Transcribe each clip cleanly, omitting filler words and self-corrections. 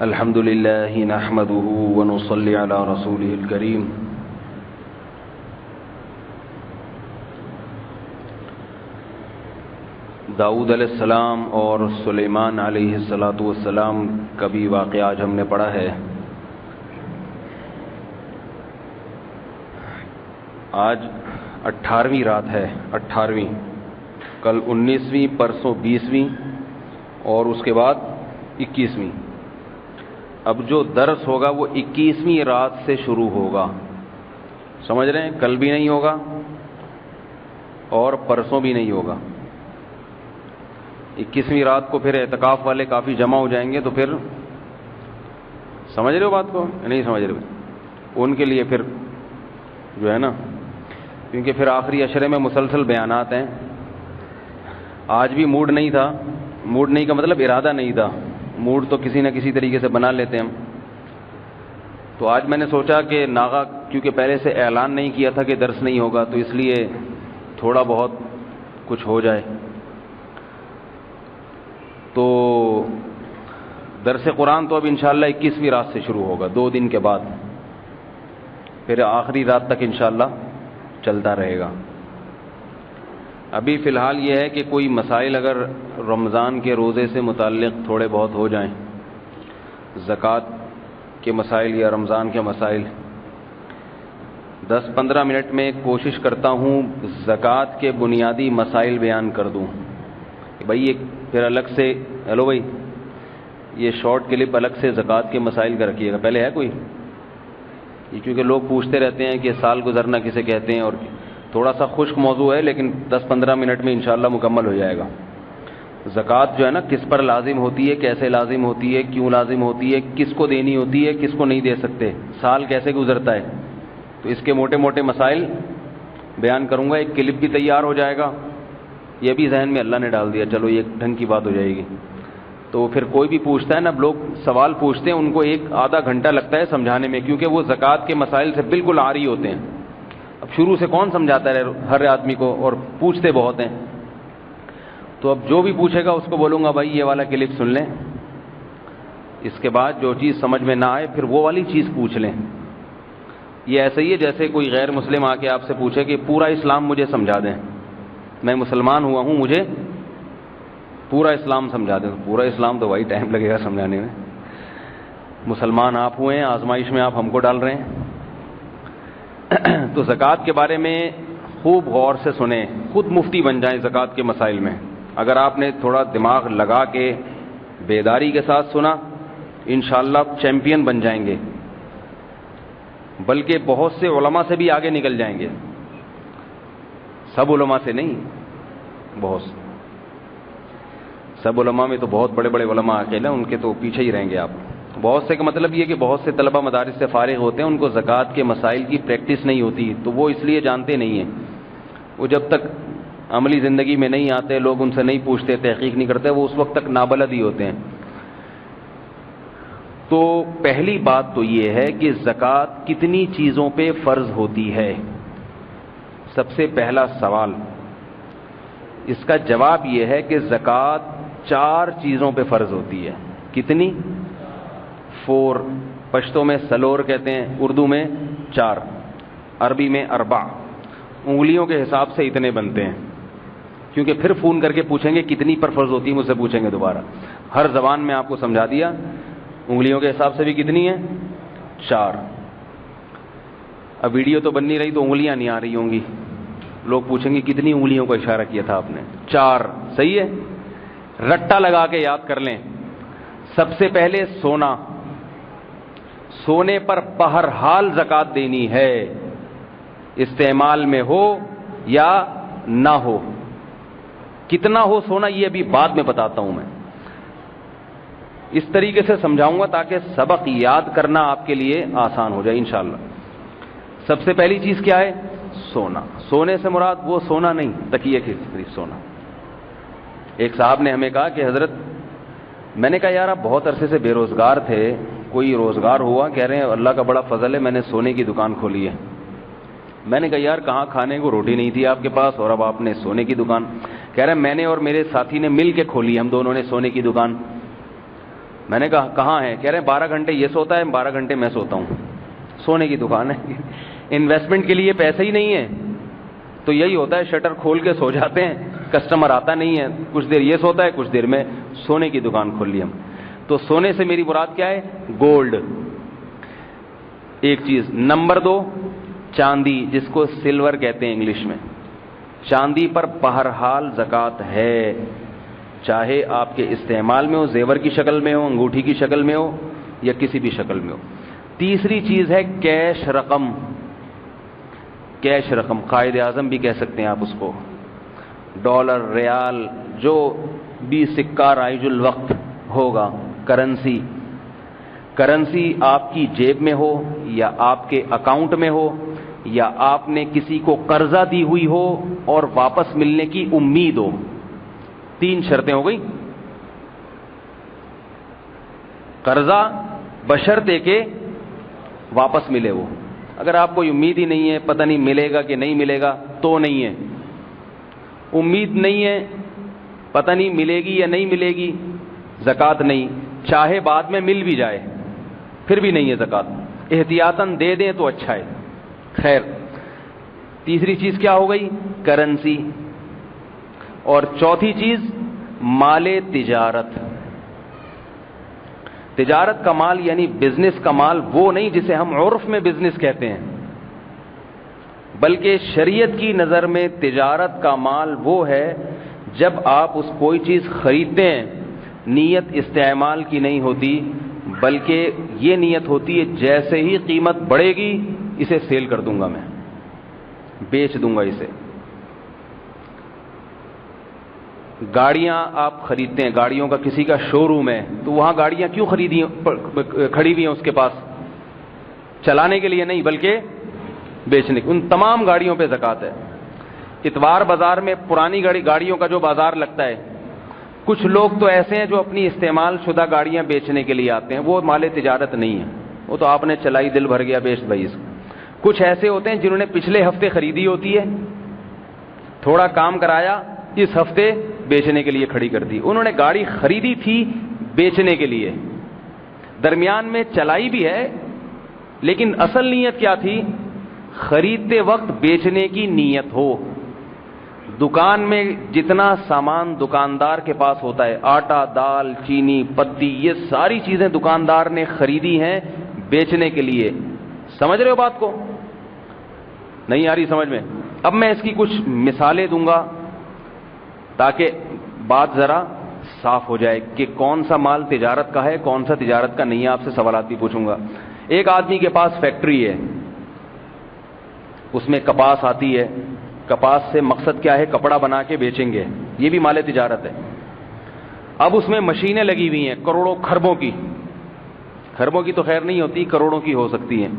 الحمد لله نحمده ونصلي على رسوله الكريم داؤد علیہ السلام اور سلیمان علیہ السلام کا بھی واقعہ آج ہم نے پڑھا ہے۔ آج 18ویں رات ہے، 18ویں، کل 19ویں، پرسوں 20ویں اور اس کے بعد 21ویں۔ اب جو درس ہوگا وہ 21ویں رات سے شروع ہوگا، سمجھ رہے ہیں؟ کل بھی نہیں ہوگا اور پرسوں بھی نہیں ہوگا۔ 21ویں رات کو پھر اعتکاف والے کافی جمع ہو جائیں گے، تو پھر سمجھ رہے ہو بات کو؟ نہیں سمجھ رہے؟ ان کے لیے پھر جو ہے نا، کیونکہ پھر آخری عشرے میں مسلسل بیانات ہیں۔ آج بھی موڈ نہیں تھا، موڈ نہیں کا مطلب ارادہ نہیں تھا، موڈ تو کسی نہ کسی طریقے سے بنا لیتے ہیں ہم۔ تو آج میں نے سوچا کہ ناغا کیونکہ پہلے سے اعلان نہیں کیا تھا کہ درس نہیں ہوگا، تو اس لیے تھوڑا بہت کچھ ہو جائے۔ تو درس قرآن تو اب انشاءاللہ 21ویں رات سے شروع ہوگا، 2 دن کے بعد، پھر آخری رات تک انشاءاللہ چلتا رہے گا۔ ابھی فی الحال یہ ہے کہ کوئی مسائل اگر رمضان کے روزے سے متعلق تھوڑے بہت ہو جائیں، زکوٰۃ کے مسائل یا رمضان کے مسائل، 10-15 منٹ میں کوشش کرتا ہوں زکوٰۃ کے بنیادی مسائل بیان کر دوں۔ بھائی یہ پھر الگ سے، ہیلو بھائی، یہ شارٹ کلپ الگ سے زکوٰۃ کے مسائل کا رکھیے گا۔ پہلے ہے کوئی؟ یہ کیونکہ لوگ پوچھتے رہتے ہیں کہ سال گزرنا کسے کہتے ہیں، اور تھوڑا سا خشک موضوع ہے، لیکن 10-15 منٹ میں انشاءاللہ مکمل ہو جائے گا۔ زکوٰۃ جو ہے نا، کس پر لازم ہوتی ہے، کیسے لازم ہوتی ہے، کیوں لازم ہوتی ہے، کس کو دینی ہوتی ہے، کس کو نہیں دے سکتے، سال کیسے گزرتا ہے، تو اس کے موٹے موٹے مسائل بیان کروں گا۔ ایک کلپ بھی تیار ہو جائے گا، یہ بھی ذہن میں اللہ نے ڈال دیا، چلو یہ ڈھنگ کی بات ہو جائے گی۔ تو پھر کوئی بھی پوچھتا ہے نا، لوگ سوال پوچھتے ہیں، ان کو 1-آدھا گھنٹہ لگتا ہے سمجھانے میں، کیونکہ وہ زکوٰۃ کے مسائل سے بالکل عاری ہوتے ہیں۔ اب شروع سے کون سمجھاتا ہے ہر آدمی کو، اور پوچھتے بہت ہیں۔ تو اب جو بھی پوچھے گا اس کو بولوں گا بھائی یہ والا کلپ سن لیں، اس کے بعد جو چیز سمجھ میں نہ آئے پھر وہ والی چیز پوچھ لیں۔ یہ ایسا ہی ہے جیسے کوئی غیر مسلم آ کے آپ سے پوچھے کہ پورا اسلام مجھے سمجھا دیں، میں مسلمان ہوا ہوں، مجھے پورا اسلام سمجھا دیں۔ پورا اسلام تو بھائی ٹائم لگے گا سمجھانے میں، مسلمان آپ ہوئے ہیں، آزمائش میں آپ ہم کو ڈال رہے ہیں۔ تو زکوٰۃ کے بارے میں خوب غور سے سنیں، خود مفتی بن جائیں زکوٰۃ کے مسائل میں۔ اگر آپ نے تھوڑا دماغ لگا کے بیداری کے ساتھ سنا، انشاءاللہ چیمپئن بن جائیں گے، بلکہ بہت سے علماء سے بھی آگے نکل جائیں گے۔ سب علماء سے نہیں، بہت سے، سب علماء میں تو بہت بڑے بڑے علماء اکیلے، ان کے تو پیچھے ہی رہیں گے آپ۔ بہت سے کا مطلب یہ کہ بہت سے طلبہ مدارس سے فارغ ہوتے ہیں، ان کو زکوٰۃ کے مسائل کی پریکٹس نہیں ہوتی، تو وہ اس لیے جانتے نہیں ہیں۔ وہ جب تک عملی زندگی میں نہیں آتے، لوگ ان سے نہیں پوچھتے، تحقیق نہیں کرتے، وہ اس وقت تک نابلد ہی ہوتے ہیں۔ تو پہلی بات تو یہ ہے کہ زکوٰۃ کتنی چیزوں پہ فرض ہوتی ہے؟ سب سے پہلا سوال، اس کا جواب یہ ہے کہ زکوٰۃ 4 چیزوں پہ فرض ہوتی ہے۔ کتنی؟ 4، پشتو میں سلور کہتے ہیں، اردو میں 4، عربی میں 4۔ انگلیوں کے حساب سے اتنے بنتے ہیں، کیونکہ پھر فون کر کے پوچھیں گے کتنی پر فرض ہوتی ہے، مجھ سے پوچھیں گے دوبارہ۔ ہر زبان میں آپ کو سمجھا دیا، انگلیوں کے حساب سے بھی کتنی ہیں؟ 4۔ اب ویڈیو تو بن نہیں رہی تو انگلیاں نہیں آ رہی ہوں گی، لوگ پوچھیں گے کتنی انگلیوں کا اشارہ کیا تھا آپ نے؟ 4، صحیح ہے؟ رٹا لگا کے یاد کر لیں۔ سب سے پہلے سونا، سونے پر بہرحال زکوٰۃ دینی ہے، استعمال میں ہو یا نہ ہو۔ کتنا ہو سونا یہ ابھی بعد میں بتاتا ہوں، میں اس طریقے سے سمجھاؤں گا تاکہ سبق یاد کرنا آپ کے لیے آسان ہو جائے انشاءاللہ۔ سب سے پہلی چیز کیا ہے؟ سونا۔ سونے سے مراد وہ سونا نہیں، تکیے کے قریب سونا۔ ایک صاحب نے ہمیں کہا کہ حضرت، میں نے کہا یار آپ بہت عرصے سے بے روزگار تھے، کوئی روزگار ہوا؟ کہہ رہے ہیں اللہ کا بڑا فضل ہے، میں نے سونے کی دکان کھولی ہے۔ میں نے کہا یار کہاں کھانے کو روٹی نہیں تھی آپ کے پاس اور اب آپ نے سونے کی دکان؟ کہہ رہے میں نے اور میرے ساتھی نے مل کے کھولی، ہم دونوں نے سونے کی دکان. میں نے کہا کہاں ہے؟ کہہ رہے 12 گھنٹے یہ سوتا ہے، 12 گھنٹے میں سوتا ہوں. سونے کی دکان ہے. انویسٹمنٹ کے لیے پیسے ہی نہیں ہے تو یہی ہوتا ہے، شٹر کھول کے سو جاتے ہیں، کسٹمر آتا نہیں ہے، کچھ دیر یہ سوتا ہے، کچھ دیر میں. سونے کی دکان کھول لی ہم. تو سونے سے میری مراد کیا ہے؟ گولڈ ایک چیز. نمبر 2 چاندی، جس کو سلور کہتے ہیں انگلش میں. چاندی پر بہرحال زکوٰۃ ہے، چاہے آپ کے استعمال میں ہو، زیور کی شکل میں ہو، انگوٹھی کی شکل میں ہو، یا کسی بھی شکل میں ہو. تیسری چیز ہے کیش رقم. کیش رقم قائد اعظم بھی کہہ سکتے ہیں آپ اس کو، ڈالر، ریال، جو بھی سکہ رائج الوقت ہوگا، کرنسی. کرنسی آپ کی جیب میں ہو یا آپ کے اکاؤنٹ میں ہو یا آپ نے کسی کو قرضہ دی ہوئی ہو اور واپس ملنے کی امید ہو. 3 شرطیں ہو گئی. قرضہ بشرطے کہ واپس ملے وہ. اگر آپ کو امید ہی نہیں ہے، پتہ نہیں ملے گا کہ نہیں ملے گا، تو نہیں ہے. امید نہیں ہے، پتہ نہیں ملے گی یا نہیں ملے گی، زکوٰۃ نہیں. چاہے بعد میں مل بھی جائے پھر بھی نہیں ہے زکوٰۃ. احتیاطاً دے دیں تو اچھا ہے. خیر، تیسری چیز کیا ہو گئی؟ کرنسی. اور چوتھی چیز مال تجارت. تجارت کا مال یعنی بزنس کا مال وہ نہیں جسے ہم عرف میں بزنس کہتے ہیں، بلکہ شریعت کی نظر میں تجارت کا مال وہ ہے جب آپ اس کوئی چیز خریدتے ہیں، نیت استعمال کی نہیں ہوتی، بلکہ یہ نیت ہوتی ہے جیسے ہی قیمت بڑھے گی اسے سیل کر دوں گا، میں بیچ دوں گا اسے. گاڑیاں آپ خریدتے ہیں، گاڑیوں کا کسی کا شو روم ہے تو وہاں گاڑیاں کیوں کھڑی ہوئی ہیں اس کے پاس؟ چلانے کے لیے نہیں بلکہ بیچنے کی. ان تمام گاڑیوں پہ زکوٰۃ ہے. اتوار بازار میں پرانی گاڑیوں کا جو بازار لگتا ہے، کچھ لوگ تو ایسے ہیں جو اپنی استعمال شدہ گاڑیاں بیچنے کے لیے آتے ہیں، وہ مال تجارت نہیں ہے، وہ تو آپ نے چلائی دل بھر گیا بیچ بھائی. کچھ ایسے ہوتے ہیں جنہوں نے پچھلے ہفتے خریدی ہوتی ہے، تھوڑا کام کرایا، اس ہفتے بیچنے کے لیے کھڑی کر دی. انہوں نے گاڑی خریدی تھی بیچنے کے لیے، درمیان میں چلائی بھی ہے، لیکن اصل نیت کیا تھی؟ خریدتے وقت بیچنے کی نیت ہو. دکان میں جتنا سامان دکاندار کے پاس ہوتا ہے، آٹا، دال، چینی، پتی، یہ ساری چیزیں دکاندار نے خریدی ہیں بیچنے کے لیے. سمجھ رہے ہو بات کو؟ نہیں آ رہی سمجھ میں؟ اب میں اس کی کچھ مثالیں دوں گا تاکہ بات ذرا صاف ہو جائے کہ کون سا مال تجارت کا ہے، کون سا تجارت کا نہیں ہے. آپ سے سوالات بھی پوچھوں گا. ایک آدمی کے پاس فیکٹری ہے، اس میں کپاس آتی ہے، کپاس سے مقصد کیا ہے؟ کپڑا بنا کے بیچیں گے، یہ بھی مال تجارت ہے. اب اس میں مشینیں لگی ہوئی ہیں کروڑوں خربوں کی تو خیر نہیں ہوتی، کروڑوں کی ہو سکتی ہیں.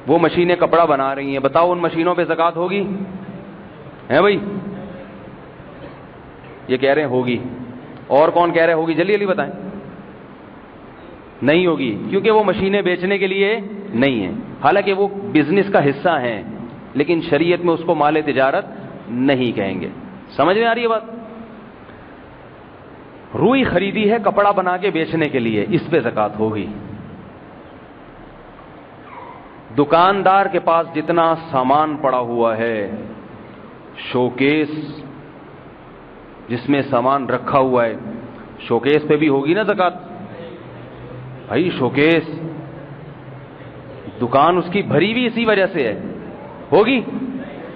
وہ مشینیں کپڑا بنا رہی ہیں. بتاؤ ان مشینوں پہ زکوٰۃ ہوگی؟ ہے بھائی؟ یہ کہہ رہے ہیں ہوگی. اور کون کہہ رہے ہوگی؟ جلدی جلدی بتائیں. نہیں ہوگی، کیونکہ وہ مشینیں بیچنے کے لیے نہیں ہیں. حالانکہ وہ بزنس کا حصہ ہیں، لیکن شریعت میں اس کو مال تجارت نہیں کہیں گے. سمجھ میں آ رہی ہے بات؟ روئی خریدی ہے کپڑا بنا کے بیچنے کے لیے، اس پہ زکوٰۃ ہوگی. دکاندار کے پاس جتنا سامان پڑا ہوا ہے، شوکیس جس میں سامان رکھا ہوا ہے، شوکیس پہ بھی ہوگی نا زکوٰۃ. بھائی شوکیس دکان اس کی بھری بھی اسی وجہ سے ہے، ہوگی؟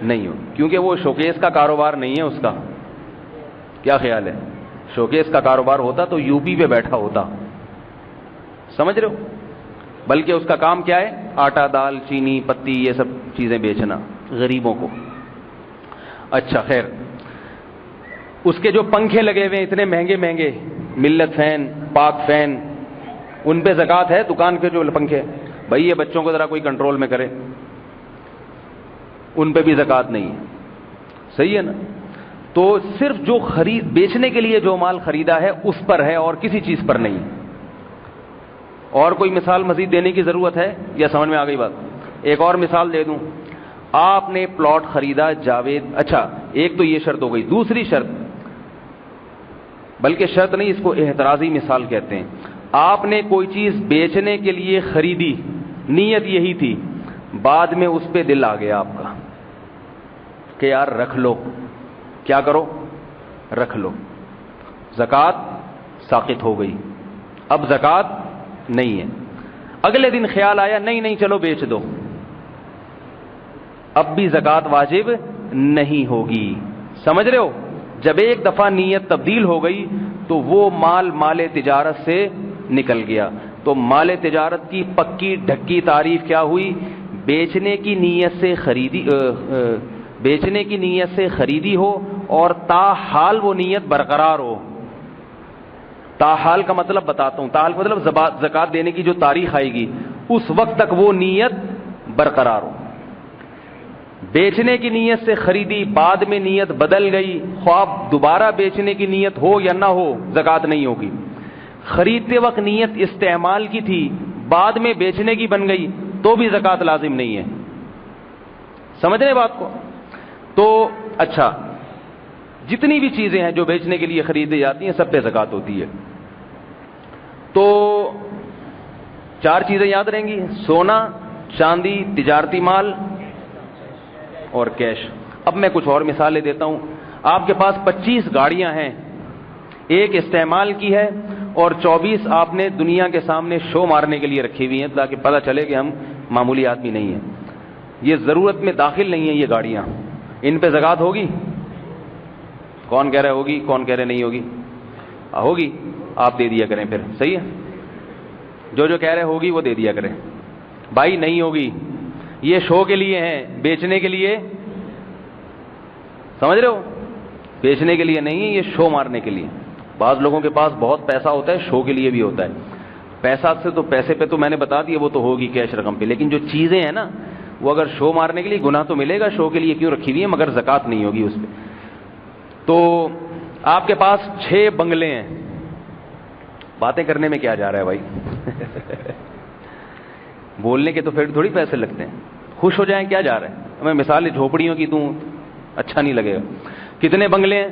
نہیں ہوگی، کیونکہ وہ شوکیس کا کاروبار نہیں ہے اس کا. کیا خیال ہے؟ شوکیس کا کاروبار ہوتا تو یو پی پہ بیٹھا ہوتا. سمجھ رہے ہو؟ بلکہ اس کا کام کیا ہے؟ آٹا، دال، چینی، پتی، یہ سب چیزیں بیچنا غریبوں کو. اچھا خیر، اس کے جو پنکھے لگے ہوئے ہیں اتنے مہنگے مہنگے، ملت فین، پاک فین، ان پہ زکوٰۃ ہے؟ دکان کے جو پنکھے، بھائی یہ بچوں کو ذرا کوئی کنٹرول میں کرے، ان پہ بھی زکوٰۃ نہیں ہے. صحیح ہے نا؟ تو صرف جو بیچنے کے لیے جو مال خریدا ہے اس پر ہے اور کسی چیز پر نہیں. اور کوئی مثال مزید دینے کی ضرورت ہے یا سمجھ میں آ گئی بات؟ ایک اور مثال دے دوں. آپ نے پلاٹ خریدا جاوید، اچھا ایک تو یہ شرط ہو گئی. دوسری شرط، بلکہ شرط نہیں، اس کو احترازی مثال کہتے ہیں. آپ نے کوئی چیز بیچنے کے لیے خریدی، نیت یہی تھی، بعد میں اس پہ دل آ گیا آپ کا کہ یار رکھ لو. کیا کرو؟ رکھ لو. زکوٰۃ ساقط ہو گئی، اب زکوٰۃ نہیں ہے. اگلے دن خیال آیا نہیں نہیں چلو بیچ دو، اب بھی زکوٰۃ واجب نہیں ہوگی. سمجھ رہے ہو؟ جب ایک دفعہ نیت تبدیل ہو گئی تو وہ مال تجارت سے نکل گیا. تو مال تجارت کی پکی ڈھکی تعریف کیا ہوئی؟ بیچنے کی نیت سے خریدی ہو اور تاحال وہ نیت برقرار ہو. تاحال کا مطلب بتاتا ہوں. تاحال مطلب زکوٰۃ دینے کی جو تاریخ آئے گی اس وقت تک وہ نیت برقرار ہو. بیچنے کی نیت سے خریدی، بعد میں نیت بدل گئی، خواب دوبارہ بیچنے کی نیت ہو یا نہ ہو زکوٰۃ نہیں ہوگی. خریدتے وقت نیت استعمال کی تھی، بعد میں بیچنے کی بن گئی تو بھی زکوٰۃ لازم نہیں ہے. سمجھ رہے بات کو؟ تو اچھا، جتنی بھی چیزیں ہیں جو بیچنے کے لیے خریدی جاتی ہیں سب پہ زکوٰۃ ہوتی ہے. تو 4 چیزیں یاد رہیں گی: سونا، چاندی، تجارتی مال اور کیش. اب میں کچھ اور مثالیں دیتا ہوں. آپ کے پاس 25 گاڑیاں ہیں، ایک استعمال کی ہے اور 24 آپ نے دنیا کے سامنے شو مارنے کے لیے رکھی ہوئی ہیں تاکہ پتہ چلے کہ ہم معمولی آدمی نہیں ہیں. یہ ضرورت میں داخل نہیں ہیں یہ گاڑیاں، ان پہ زکوٰۃ ہوگی؟ کون کہہ رہے ہوگی؟ کون کہہ رہے نہیں ہوگی؟ ہوگی. آپ دے دیا کریں پھر. صحیح ہے، جو کہہ رہے ہوگی وہ دے دیا کریں. بھائی نہیں ہوگی، یہ شو کے لیے ہیں، بیچنے کے لیے. سمجھ رہے ہو؟ بیچنے کے لیے نہیں ہے، یہ شو مارنے کے لیے. بعض لوگوں کے پاس بہت پیسہ ہوتا ہے، شو کے لیے بھی ہوتا ہے. پیسہ سے تو پیسے پہ تو میں نے بتا دیا وہ تو ہوگی کیش رقم پہ، لیکن جو چیزیں ہیں نا وہ اگر شو مارنے کے لیے، گناہ تو ملے گا، شو کے لیے کیوں رکھی ہوئی ہے مگر زکوٰۃ نہیں ہوگی اس پہ. تو آپ کے پاس 6 بنگلے ہیں. باتیں کرنے میں کیا جا رہا ہے بھائی؟ بولنے کے تو پھر تھوڑی پیسے لگتے ہیں. خوش ہو جائیں، کیا جا رہا ہے؟ ہمیں مثال جھوپڑیوں کی دوں اچھا نہیں لگے گا. کتنے بنگلے ہیں؟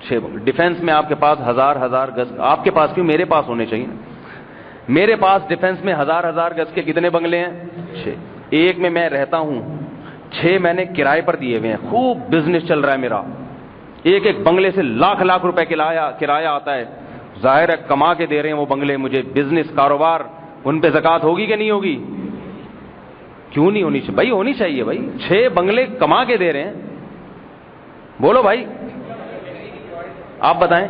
6 بنگلے. ڈیفینس میں آپ کے پاس ہزار گز. آپ کے پاس کیوں؟ میرے پاس ہونے چاہیے. میرے پاس ڈیفینس میں ہزار گز کے کتنے بنگلے ہیں؟ 6. ایک میں میں رہتا ہوں، 6 میں نے کرائے پر دیے ہوئے ہیں. خوب بزنس چل رہا ہے میرا. ایک بنگلے سے لاکھ روپے کرایہ آتا ہے. ظاہر ہے کما کے دے رہے ہیں وہ بنگلے مجھے، بزنس کاروبار. ان پہ زکوٰۃ ہوگی کہ نہیں ہوگی؟ کیوں نہیں ہونی چاہیے بھائی؟ ہونی چاہیے بھائی. 6 بنگلے کما کے دے رہے ہیں. بولو بھائی، آپ بتائیں،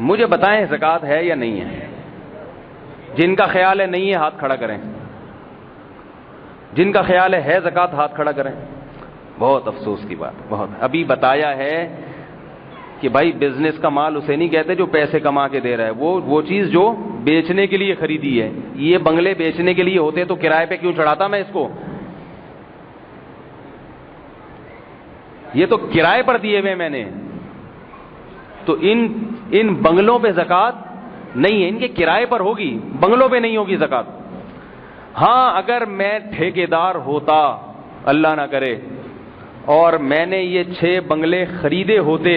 مجھے بتائیں زکوٰۃ ہے یا نہیں ہے؟ جن کا خیال ہے نہیں ہے ہاتھ کھڑا کریں. جن کا خیال ہے زکوٰۃ ہاتھ کھڑا کریں. بہت افسوس کی بات. بہت. ابھی بتایا ہے کہ بھائی بزنس کا مال اسے نہیں کہتے جو پیسے کما کے دے رہا ہے، وہ چیز جو بیچنے کے لیے خریدی ہے. یہ بنگلے بیچنے کے لیے ہوتے تو کرائے پہ کیوں چڑھاتا میں اس کو؟ یہ تو کرائے پر دیے ہوئے میں نے. تو ان بنگلوں پہ زکوٰۃ نہیں ہے، ان کے کرائے پر ہوگی، بنگلوں پہ نہیں ہوگی زکوٰۃ. ہاں اگر میں ٹھیکیدار ہوتا، اللہ نہ کرے، اور میں نے یہ 6 بنگلے خریدے ہوتے،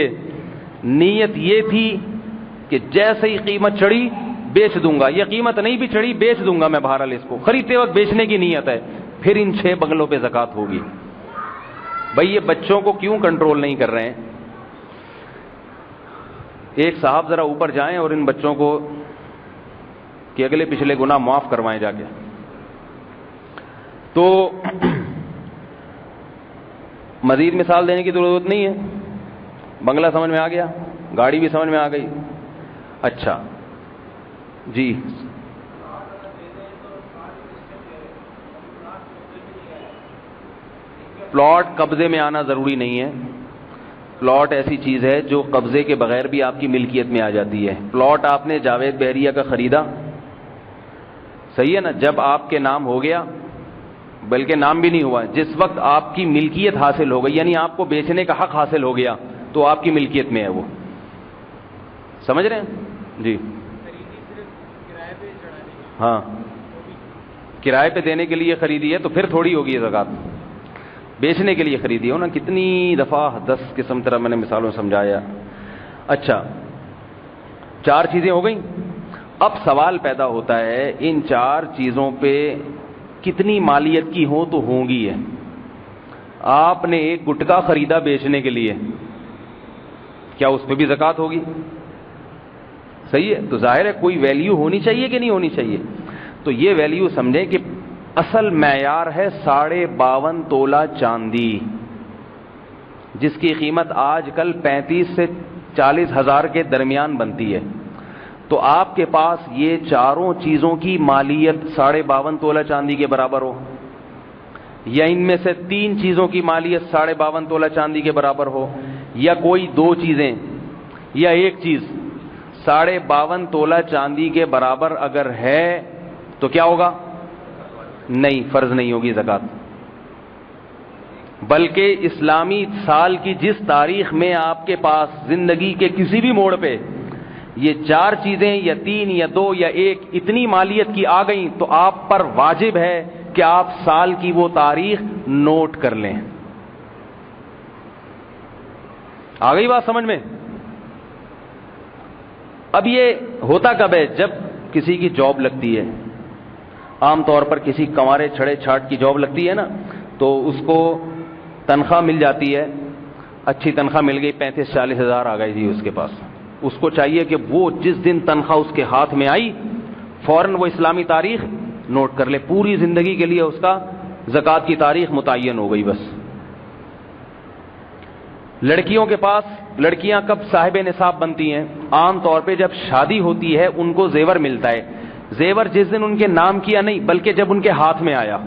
نیت یہ تھی کہ جیسے ہی قیمت چڑھی بیچ دوں گا، یہ قیمت نہیں بھی چڑھی بیچ دوں گا میں، بہرحال اس کو خریدتے وقت بیچنے کی نیت ہے، پھر ان 6 بنگلوں پہ زکوٰۃ ہوگی. بھائی یہ بچوں کو کیوں کنٹرول نہیں کر رہے ہیں؟ ایک صاحب ذرا اوپر جائیں اور ان بچوں کو کہ اگلے پچھلے گناہ معاف کروائیں جا کے. تو مزید مثال دینے کی ضرورت نہیں ہے. بنگلہ سمجھ میں آ گیا، گاڑی بھی سمجھ میں آ گئی. اچھا جی، پلاٹ قبضے میں آنا ضروری نہیں ہے. پلاٹ ایسی چیز ہے جو قبضے کے بغیر بھی آپ کی ملکیت میں آ جاتی ہے. پلاٹ آپ نے جاوید بحریہ کا خریدا، صحیح ہے نا، جب آپ کے نام ہو گیا، بلکہ نام بھی نہیں ہوا، جس وقت آپ کی ملکیت حاصل ہو گئی، یعنی آپ کو بیچنے کا حق حاصل ہو گیا، تو آپ کی ملکیت میں ہے وہ. سمجھ رہے ہیں جی؟ ہاں، کرائے پہ دینے کے لیے خریدی ہے تو پھر تھوڑی ہوگی زکوٰۃ. بیچنے کے لیے خریدی ہو نا, کتنی دفعہ 10 قسم طرح میں نے مثالوں سمجھایا. اچھا 4 چیزیں ہو گئیں. اب سوال پیدا ہوتا ہے ان 4 چیزوں پہ کتنی مالیت کی ہو تو ہوں گی. ہے آپ نے ایک گٹکا خریدا بیچنے کے لیے, کیا اس پہ بھی زکوٰۃ ہوگی؟ صحیح ہے, تو ظاہر ہے کوئی ویلیو ہونی چاہیے کہ نہیں ہونی چاہیے. تو یہ ویلیو سمجھیں کہ اصل معیار ہے 52.5 تولہ چاندی, جس کی قیمت آج کل 35 سے 40 ہزار کے درمیان بنتی ہے. تو آپ کے پاس یہ چاروں چیزوں کی مالیت 52.5 تولہ چاندی کے برابر ہو, یا ان میں سے 3 چیزوں کی مالیت 52.5 تولہ چاندی کے برابر ہو, یا کوئی 2 چیزیں یا ایک چیز 52.5 تولہ چاندی کے برابر اگر ہے تو کیا ہوگا؟ نہیں, فرض نہیں ہوگی زکوٰۃ. بلکہ اسلامی سال کی جس تاریخ میں آپ کے پاس زندگی کے کسی بھی موڑ پہ یہ 4 چیزیں یا 3 یا 2 یا 1 اتنی مالیت کی آ گئیں تو آپ پر واجب ہے کہ آپ سال کی وہ تاریخ نوٹ کر لیں. آ گئی بات سمجھ میں؟ اب یہ ہوتا کب ہے؟ جب کسی کی جاب لگتی ہے, عام طور پر کسی کنوارے چھڑے چھاٹ کی جاب لگتی ہے نا, تو اس کو تنخواہ مل جاتی ہے, اچھی تنخواہ مل گئی, 35-40 ہزار آ گئی جی اس کے پاس. اس کو چاہیے کہ وہ جس دن تنخواہ اس کے ہاتھ میں آئی فوراً وہ اسلامی تاریخ نوٹ کر لے. پوری زندگی کے لیے اس کا زکوٰۃ کی تاریخ متعین ہو گئی بس. لڑکیوں کے پاس, لڑکیاں کب صاحب نصاب بنتی ہیں؟ عام طور پہ جب شادی ہوتی ہے ان کو زیور ملتا ہے. زیور جس دن ان کے نام کیا نہیں, بلکہ جب ان کے ہاتھ میں آیا,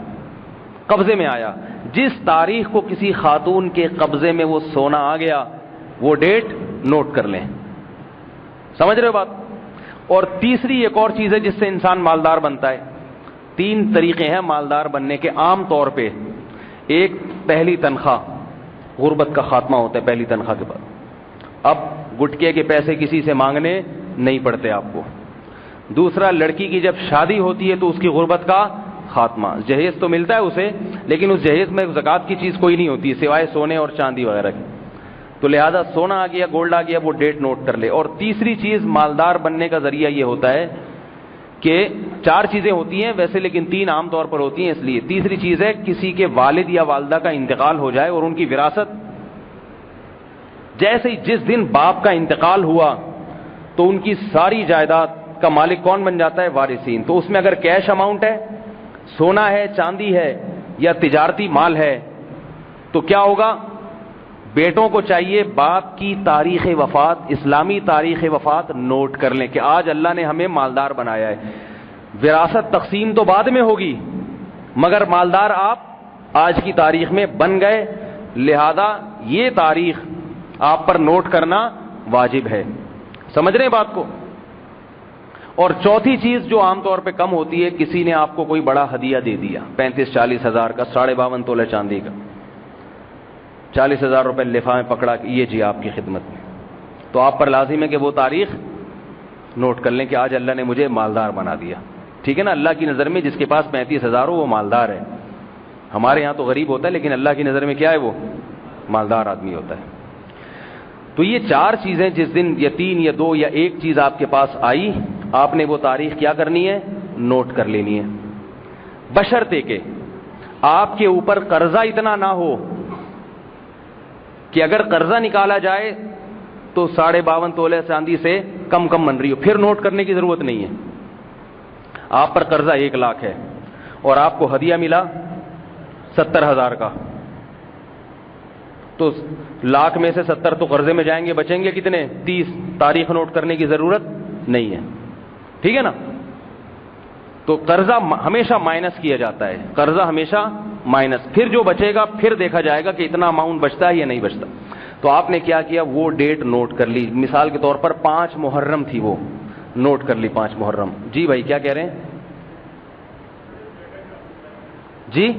قبضے میں آیا. جس تاریخ کو کسی خاتون کے قبضے میں وہ سونا آ گیا وہ ڈیٹ نوٹ کر لیں. سمجھ رہے ہو بات؟ اور تیسری ایک اور چیز ہے جس سے انسان مالدار بنتا ہے. 3 طریقے ہیں مالدار بننے کے عام طور پہ. ایک, پہلی تنخواہ, غربت کا خاتمہ ہوتا ہے پہلی تنخواہ کے بعد. اب گٹکے کے پیسے کسی سے مانگنے نہیں پڑتے آپ کو. دوسرا, لڑکی کی جب شادی ہوتی ہے تو اس کی غربت کا خاتمہ. جہیز تو ملتا ہے اسے, لیکن اس جہیز میں زکوٰۃ کی چیز کوئی نہیں ہوتی سوائے سونے اور چاندی وغیرہ کی. تو لہذا سونا آ گیا, گولڈ آ گیا, وہ ڈیٹ نوٹ کر لے. اور تیسری چیز مالدار بننے کا ذریعہ یہ ہوتا ہے کہ 4 چیزیں ہوتی ہیں ویسے, لیکن 3 عام طور پر ہوتی ہیں اس لیے. تیسری چیز ہے کسی کے والد یا والدہ کا انتقال ہو جائے اور ان کی وراثت. جیسے ہی جس دن باپ کا انتقال ہوا تو ان کی ساری جائیداد کا مالک کون بن جاتا ہے؟ وارثین. تو اس میں اگر کیش اماؤنٹ ہے, سونا ہے, چاندی ہے یا تجارتی مال ہے تو کیا ہوگا؟ بیٹوں کو چاہیے باپ کی تاریخ وفات, اسلامی تاریخ وفات نوٹ کر لیں کہ آج اللہ نے ہمیں مالدار بنایا ہے. وراثت تقسیم تو بعد میں ہوگی مگر مالدار آپ آج کی تاریخ میں بن گئے, لہذا یہ تاریخ آپ پر نوٹ کرنا واجب ہے. سمجھ رہے ہیں بات کو؟ اور چوتھی چیز جو عام طور پہ کم ہوتی ہے, کسی نے آپ کو کوئی بڑا ہدیہ دے دیا 35-40 ہزار کا, 52.5 تولہ چاندی کا, 40 ہزار روپے لفافے میں پکڑا کہ یہ جی آپ کی خدمت میں, تو آپ پر لازم ہے کہ وہ تاریخ نوٹ کر لیں کہ آج اللہ نے مجھے مالدار بنا دیا. ٹھیک ہے نا؟ اللہ کی نظر میں جس کے پاس 35 ہزار ہو وہ مالدار ہے. ہمارے یہاں تو غریب ہوتا ہے, لیکن اللہ کی نظر میں کیا ہے؟ وہ مالدار آدمی ہوتا ہے. تو یہ 4 چیزیں جس دن یا 3 یا 2 یا 1 چیز آپ کے پاس آئی, آپ نے وہ تاریخ کیا کرنی ہے؟ نوٹ کر لینی ہے. بشرطے کہ آپ کے اوپر قرضہ اتنا نہ ہو کہ اگر قرضہ نکالا جائے تو 52.5 تولے چاندی سے کم بن رہی ہو, پھر نوٹ کرنے کی ضرورت نہیں ہے. آپ پر قرضہ 1 لاکھ ہے اور آپ کو ہدیہ ملا 70,000 کا, تو لاکھ میں سے 70 تو قرضے میں جائیں گے, بچیں گے کتنے؟ 30. تاریخ نوٹ کرنے کی ضرورت نہیں ہے. ٹھیک ہے نا؟ تو قرضہ ہمیشہ مائنس کیا جاتا ہے, قرضہ ہمیشہ مائنس, پھر جو بچے گا پھر دیکھا جائے گا کہ اتنا اماؤنٹ بچتا ہے یا نہیں بچتا. تو آپ نے کیا کیا؟ وہ ڈیٹ نوٹ کر لی. مثال کے طور پر 5 محرم تھی, وہ نوٹ کر لی 5 محرم. جی بھائی کیا کہہ رہے ہیں؟ جی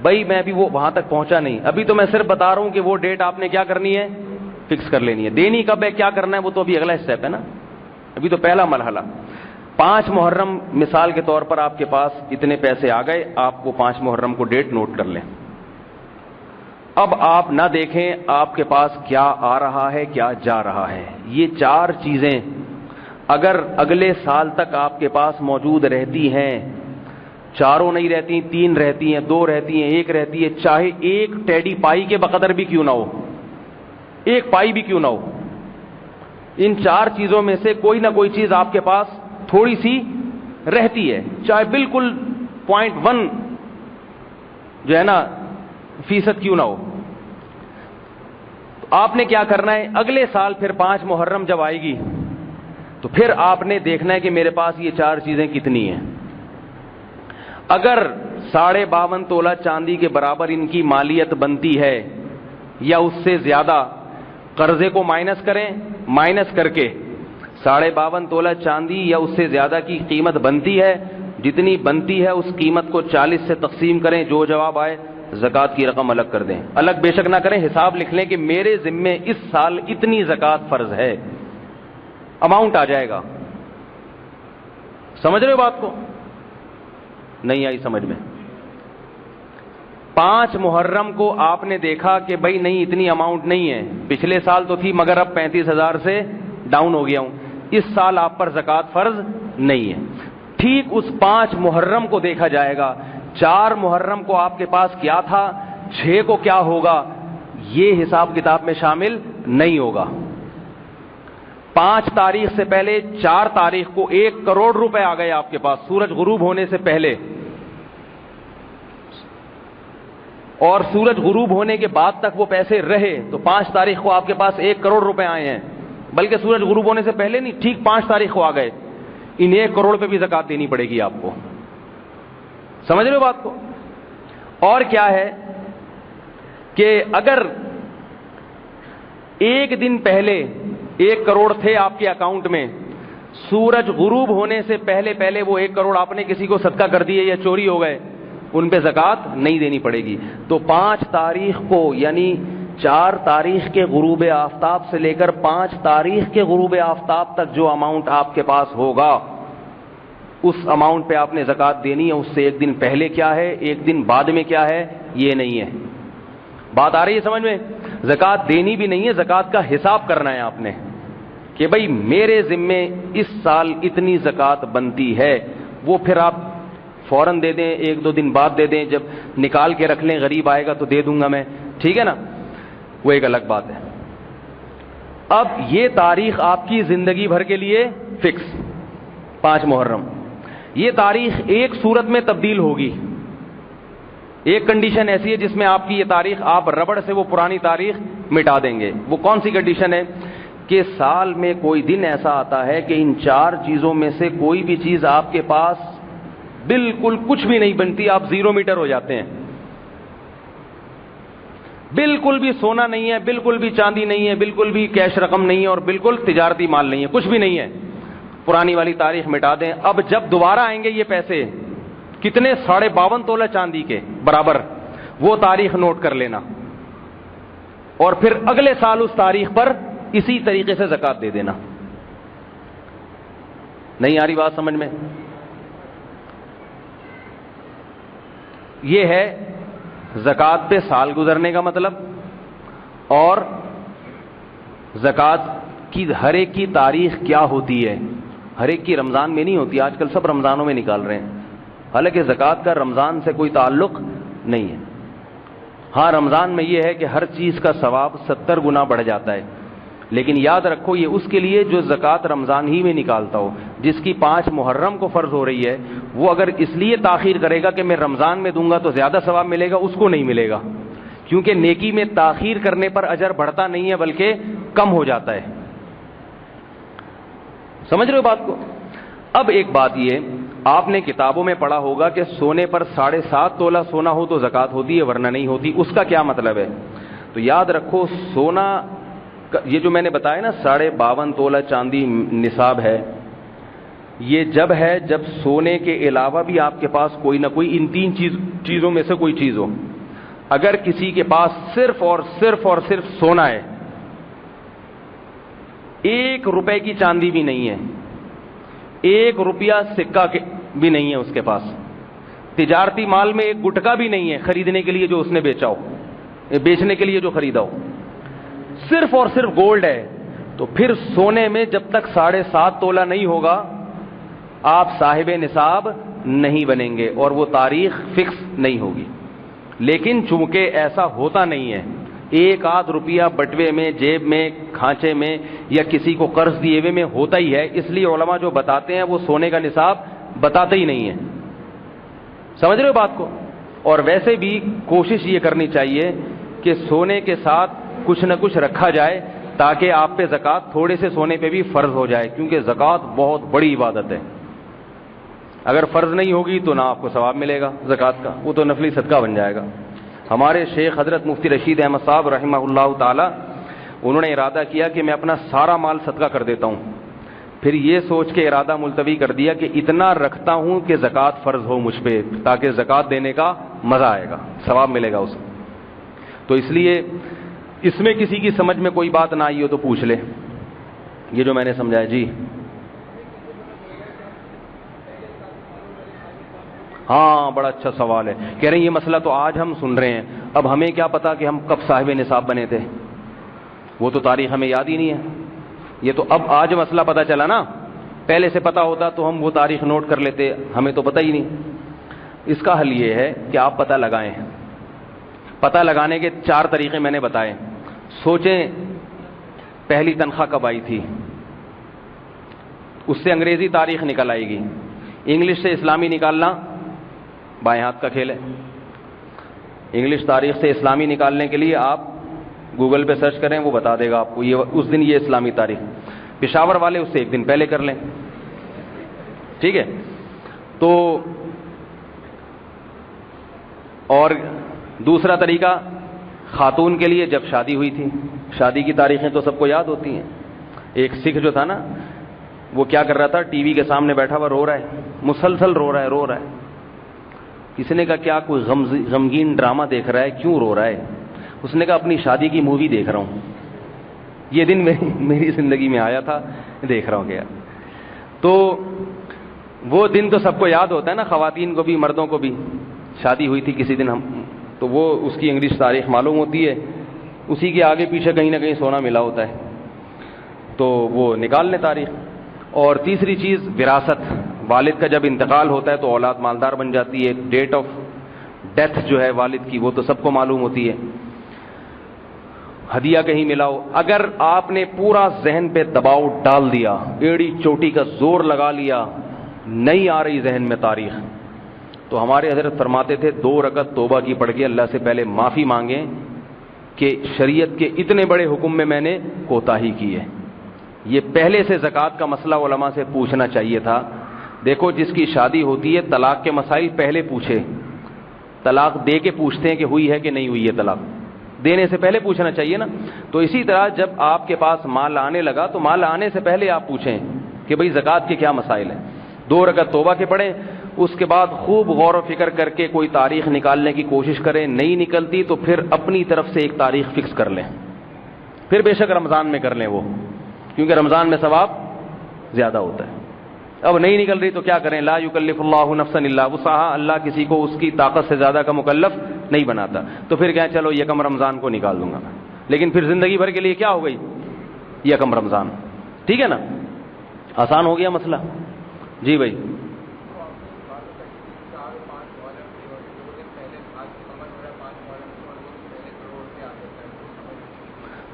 بھائی میں ابھی وہ وہاں تک پہنچا نہیں, ابھی تو میں صرف بتا رہا ہوں کہ وہ ڈیٹ آپ نے کیا کرنی ہے؟ فکس کر لینی ہے. دینی کب ہے, کیا کرنا ہے, وہ تو ابھی اگلا اسٹیپ ہے نا, ابھی تو پہلا مرحلہ. 5 محرم مثال کے طور پر آپ کے پاس اتنے پیسے آ گئے, آپ کو 5 محرم کو ڈیٹ نوٹ کر لیں. اب آپ نہ دیکھیں آپ کے پاس کیا آ رہا ہے کیا جا رہا ہے. یہ 4 چیزیں اگر اگلے سال تک آپ کے پاس موجود رہتی ہیں, 4 نہیں رہتی, 3 رہتی ہیں, 2 رہتی ہیں, 1 رہتی ہے, چاہے 1 ٹیڈی پائی کے بقدر بھی کیوں نہ ہو, 1 پائی بھی کیوں نہ ہو, ان 4 چیزوں میں سے کوئی نہ کوئی چیز آپ کے پاس تھوڑی سی رہتی ہے, چاہے بالکل 0.1 جو ہے نا فیصد کیوں نہ ہو. تو آپ نے کیا کرنا ہے, اگلے سال پھر 5 محرم جب آئے گی تو پھر آپ نے دیکھنا ہے کہ میرے پاس یہ 4 چیزیں کتنی ہیں. اگر 52.5 تولہ چاندی کے برابر ان کی مالیت بنتی ہے یا اس سے زیادہ, قرضے کو مائنس کریں, مائنس کر کے 52.5 تولہ چاندی یا اس سے زیادہ کی قیمت بنتی ہے, جتنی بنتی ہے اس قیمت کو 40 سے تقسیم کریں, جو جواب آئے زکوٰۃ کی رقم الگ کر دیں. الگ بے شک نہ کریں, حساب لکھ لیں کہ میرے ذمے اس سال اتنی زکوٰۃ فرض ہے, اماؤنٹ آ جائے گا. سمجھ رہے ہو بات کو؟ نہیں آئی سمجھ میں؟ 5 محرم کو آپ نے دیکھا کہ بھائی نہیں اتنی اماؤنٹ نہیں ہے, پچھلے سال تو تھی مگر اب 35,000 سے ڈاؤن ہو گیا ہوں, اس سال آپ پر زکوٰۃ فرض نہیں ہے. ٹھیک اس 5 محرم کو دیکھا جائے گا, 4 محرم کو آپ کے پاس کیا تھا, 6 کو کیا ہوگا, یہ حساب کتاب میں شامل نہیں ہوگا. 5 تاریخ سے پہلے 4 تاریخ کو 1 کروڑ روپے آ گئے آپ کے پاس سورج غروب ہونے سے پہلے, اور سورج غروب ہونے کے بعد تک وہ پیسے رہے, تو 5 تاریخ کو آپ کے پاس 1 کروڑ روپے آئے ہیں, بلکہ سورج غروب ہونے سے پہلے نہیں, ٹھیک 5 تاریخ کو آ گئے. ان 1 کروڑ پہ بھی زکوٰۃ دینی پڑے گی آپ کو. سمجھ رہے ہو بات کو؟ اور کیا ہے کہ اگر 1 دن پہلے 1 کروڑ تھے آپ کے اکاؤنٹ میں, سورج غروب ہونے سے پہلے وہ 1 کروڑ آپ نے کسی کو صدقہ کر دیے یا چوری ہو گئے, ان پہ زکوٰۃ نہیں دینی پڑے گی. تو 5 تاریخ کو یعنی 4 تاریخ کے غروب آفتاب سے لے کر 5 تاریخ کے غروب آفتاب تک جو اماؤنٹ آپ کے پاس ہوگا, اس اماؤنٹ پہ آپ نے زکوٰۃ دینی ہے. اس سے 1 دن پہلے کیا ہے, 1 دن بعد میں کیا ہے, یہ نہیں ہے. بات آ رہی ہے سمجھ میں؟ زکوٰۃ دینی بھی نہیں ہے, زکوٰۃ کا حساب کرنا ہے آپ نے کہ بھائی میرے ذمے اس سال اتنی زکوٰۃ بنتی ہے. وہ پھر آپ فوراً دے دیں, 1-2 دن بعد دے دیں, جب نکال کے رکھ لیں غریب آئے گا تو دے دوں گا میں, ٹھیک ہے نا, وہ ایک الگ بات ہے. اب یہ تاریخ آپ کی زندگی بھر کے لیے فکس 5 محرم. یہ تاریخ ایک صورت میں تبدیل ہوگی, ایک کنڈیشن ایسی ہے جس میں آپ کی یہ تاریخ آپ ربڑ سے وہ پرانی تاریخ مٹا دیں گے. وہ کون سی کنڈیشن ہے کہ سال میں کوئی دن ایسا آتا ہے کہ ان 4 چیزوں میں سے کوئی بھی چیز آپ کے پاس بالکل کچھ بھی نہیں بنتی, آپ 0 میٹر ہو جاتے ہیں. بالکل بھی سونا نہیں ہے, بالکل بھی چاندی نہیں ہے, بالکل بھی کیش رقم نہیں ہے, اور بالکل تجارتی مال نہیں ہے, کچھ بھی نہیں ہے. پرانی والی تاریخ مٹا دیں. اب جب دوبارہ آئیں گے یہ پیسے کتنے, 52.5 تولہ چاندی کے برابر, وہ تاریخ نوٹ کر لینا, اور پھر اگلے سال اس تاریخ پر اسی طریقے سے زکوٰۃ دے دینا. نہیں آ رہی بات سمجھ میں؟ یہ ہے زکوٰۃ پہ سال گزرنے کا مطلب. اور زکوٰۃ کی ہر ایک کی تاریخ کیا ہوتی ہے, ہر ایک کی رمضان میں نہیں ہوتی. آج کل سب رمضانوں میں نکال رہے ہیں, حالانکہ زکوٰۃ کا رمضان سے کوئی تعلق نہیں ہے. ہاں رمضان میں یہ ہے کہ ہر چیز کا ثواب 70 گنا بڑھ جاتا ہے, لیکن یاد رکھو یہ اس کے لیے جو زکوٰۃ رمضان ہی میں نکالتا ہو. جس کی 5 محرم کو فرض ہو رہی ہے, وہ اگر اس لیے تاخیر کرے گا کہ میں رمضان میں دوں گا تو زیادہ ثواب ملے گا, اس کو نہیں ملے گا, کیونکہ نیکی میں تاخیر کرنے پر اجر بڑھتا نہیں ہے بلکہ کم ہو جاتا ہے. سمجھ رہے ہو بات کو؟ اب ایک بات یہ, آپ نے کتابوں میں پڑھا ہوگا کہ سونے پر 7.5 تولہ سونا ہو تو زکوٰۃ ہوتی ہے ورنہ نہیں ہوتی. اس کا کیا مطلب ہے؟ تو یاد رکھو سونا, یہ جو میں نے بتایا نا 52.5 تولہ چاندی نصاب ہے, یہ جب ہے جب سونے کے علاوہ بھی آپ کے پاس کوئی نہ کوئی ان 3 چیزوں میں سے کوئی چیز ہو. اگر کسی کے پاس صرف اور صرف سونا ہے, 1 روپے کی چاندی بھی نہیں ہے, 1 روپیہ سکہ بھی نہیں ہے اس کے پاس، تجارتی مال میں 1 گٹکا بھی نہیں ہے خریدنے کے لیے جو اس نے بیچا ہو، بیچنے کے لیے جو خریدا ہو، صرف اور صرف گولڈ ہے، تو پھر سونے میں جب تک 7.5 تولہ نہیں ہوگا آپ صاحب نصاب نہیں بنیں گے اور وہ تاریخ فکس نہیں ہوگی۔ لیکن چونکہ ایسا ہوتا نہیں ہے، 1 آدھ روپیہ بٹوے میں، جیب میں، کھانچے میں یا کسی کو قرض دیے ہوئے میں ہوتا ہی ہے، اس لیے علماء جو بتاتے ہیں وہ سونے کا نصاب بتاتے ہی نہیں ہیں۔ سمجھ رہے ہو بات کو؟ اور ویسے بھی کوشش یہ کرنی چاہیے کہ سونے کے ساتھ کچھ نہ کچھ رکھا جائے تاکہ آپ پہ زکوٰۃ تھوڑے سے سونے پہ بھی فرض ہو جائے، کیونکہ زکوٰۃ بہت بڑی عبادت ہے۔ اگر فرض نہیں ہوگی تو نہ آپ کو ثواب ملے گا زکوٰۃ کا، وہ تو نفلی صدقہ بن جائے گا۔ ہمارے شیخ حضرت مفتی رشید احمد صاحب رحمہ اللہ تعالی، انہوں نے ارادہ کیا کہ میں اپنا سارا مال صدقہ کر دیتا ہوں، پھر یہ سوچ کے ارادہ ملتوی کر دیا کہ اتنا رکھتا ہوں کہ زکوٰۃ فرض ہو مجھ پہ، تاکہ زکوٰۃ دینے کا مزہ آئے گا، ثواب ملے گا اسے۔ تو اس لیے اس میں کسی کی سمجھ میں کوئی بات نہ آئی ہو تو پوچھ لے، یہ جو میں نے سمجھایا۔ جی ہاں، بڑا اچھا سوال ہے، کہہ رہے ہیں یہ مسئلہ تو آج ہم سن رہے ہیں، اب ہمیں کیا پتا کہ ہم کب صاحب نصاب بنے تھے، وہ تو تاریخ ہمیں یاد ہی نہیں ہے، یہ تو اب آج مسئلہ پتا چلا نا، پہلے سے پتا ہوتا تو ہم وہ تاریخ نوٹ کر لیتے، ہمیں تو پتہ ہی نہیں۔ اس کا حل یہ ہے کہ آپ پتہ لگائیں۔ پتہ لگانے کے 4 طریقے میں نے بتائے۔ سوچیں پہلی تنخواہ کب آئی تھی، اس سے انگریزی تاریخ نکل آئے گی، انگلش سے اسلامی نکالنا بائیں ہاتھ کا کھیل ہے۔ انگلش تاریخ سے اسلامی نکالنے کے لیے آپ گوگل پہ سرچ کریں، وہ بتا دے گا آپ کو یہ اس دن یہ اسلامی تاریخ۔ پشاور والے اس سے 1 دن پہلے کر لیں، ٹھیک ہے۔ تو اور دوسرا طریقہ خاتون کے لیے جب شادی ہوئی تھی، شادی کی تاریخیں تو سب کو یاد ہوتی ہیں۔ ایک سکھ جو تھا نا، وہ کیا کر رہا تھا، ٹی وی کے سامنے بیٹھا ہوا رو رہا ہے، مسلسل رو رہا ہے۔ کسی نے کہا کیا کوئی غمگین ڈرامہ دیکھ رہا ہے، کیوں رو رہا ہے؟ اس نے کہا اپنی شادی کی مووی دیکھ رہا ہوں، یہ دن میری زندگی میں آیا تھا، دیکھ رہا ہوں کیا۔ تو وہ دن تو سب کو یاد ہوتا ہے نا، خواتین کو بھی مردوں کو بھی، شادی ہوئی تھی کسی دن ہم، تو وہ اس کی انگلش تاریخ معلوم ہوتی ہے، اسی کے آگے پیچھے کہیں نہ کہیں سونا ملا ہوتا ہے، تو وہ نکال لیں تاریخ۔ اور تیسری چیز وراثت، والد کا جب انتقال ہوتا ہے تو اولاد مالدار بن جاتی ہے، ڈیٹ آف ڈیتھ جو ہے والد کی وہ تو سب کو معلوم ہوتی ہے۔ ہدیہ کہیں ملا ہو، اگر آپ نے پورا ذہن پہ دباؤ ڈال دیا، ایڑی چوٹی کا زور لگا لیا، نہیں آ رہی ذہن میں تاریخ، تو ہمارے حضرت فرماتے تھے 2 رکعت توبہ کی پڑھ کے اللہ سے پہلے معافی مانگیں کہ شریعت کے اتنے بڑے حکم میں نے کوتاہی کی ہے۔ یہ پہلے سے زکوٰۃ کا مسئلہ علماء سے پوچھنا چاہیے تھا۔ دیکھو جس کی شادی ہوتی ہے طلاق کے مسائل پہلے پوچھے، طلاق دے کے پوچھتے ہیں کہ ہوئی ہے کہ نہیں ہوئی ہے، طلاق دینے سے پہلے پوچھنا چاہیے نا۔ تو اسی طرح جب آپ کے پاس مال آنے لگا تو مال آنے سے پہلے آپ پوچھیں کہ بھئی زکوٰۃ کے کیا مسائل ہیں، 2 رکعت توبہ کے پڑھیں، اس کے بعد خوب غور و فکر کر کے کوئی تاریخ نکالنے کی کوشش کریں، نہیں نکلتی تو پھر اپنی طرف سے ایک تاریخ فکس کر لیں، پھر بے شک رمضان میں کر لیں وہ، کیونکہ رمضان میں ثواب زیادہ ہوتا ہے۔ اب نہیں نکل رہی تو کیا کریں، لا یکلف اللہ نفسا الا وسعها، اللہ کسی کو اس کی طاقت سے زیادہ کا مکلف نہیں بناتا، تو پھر کہیں چلو یکم رمضان کو نکال دوں گا میں، لیکن پھر زندگی بھر کے لیے کیا ہو گئی، یکم رمضان، ٹھیک ہے نا، آسان ہو گیا مسئلہ۔ جی بھائی،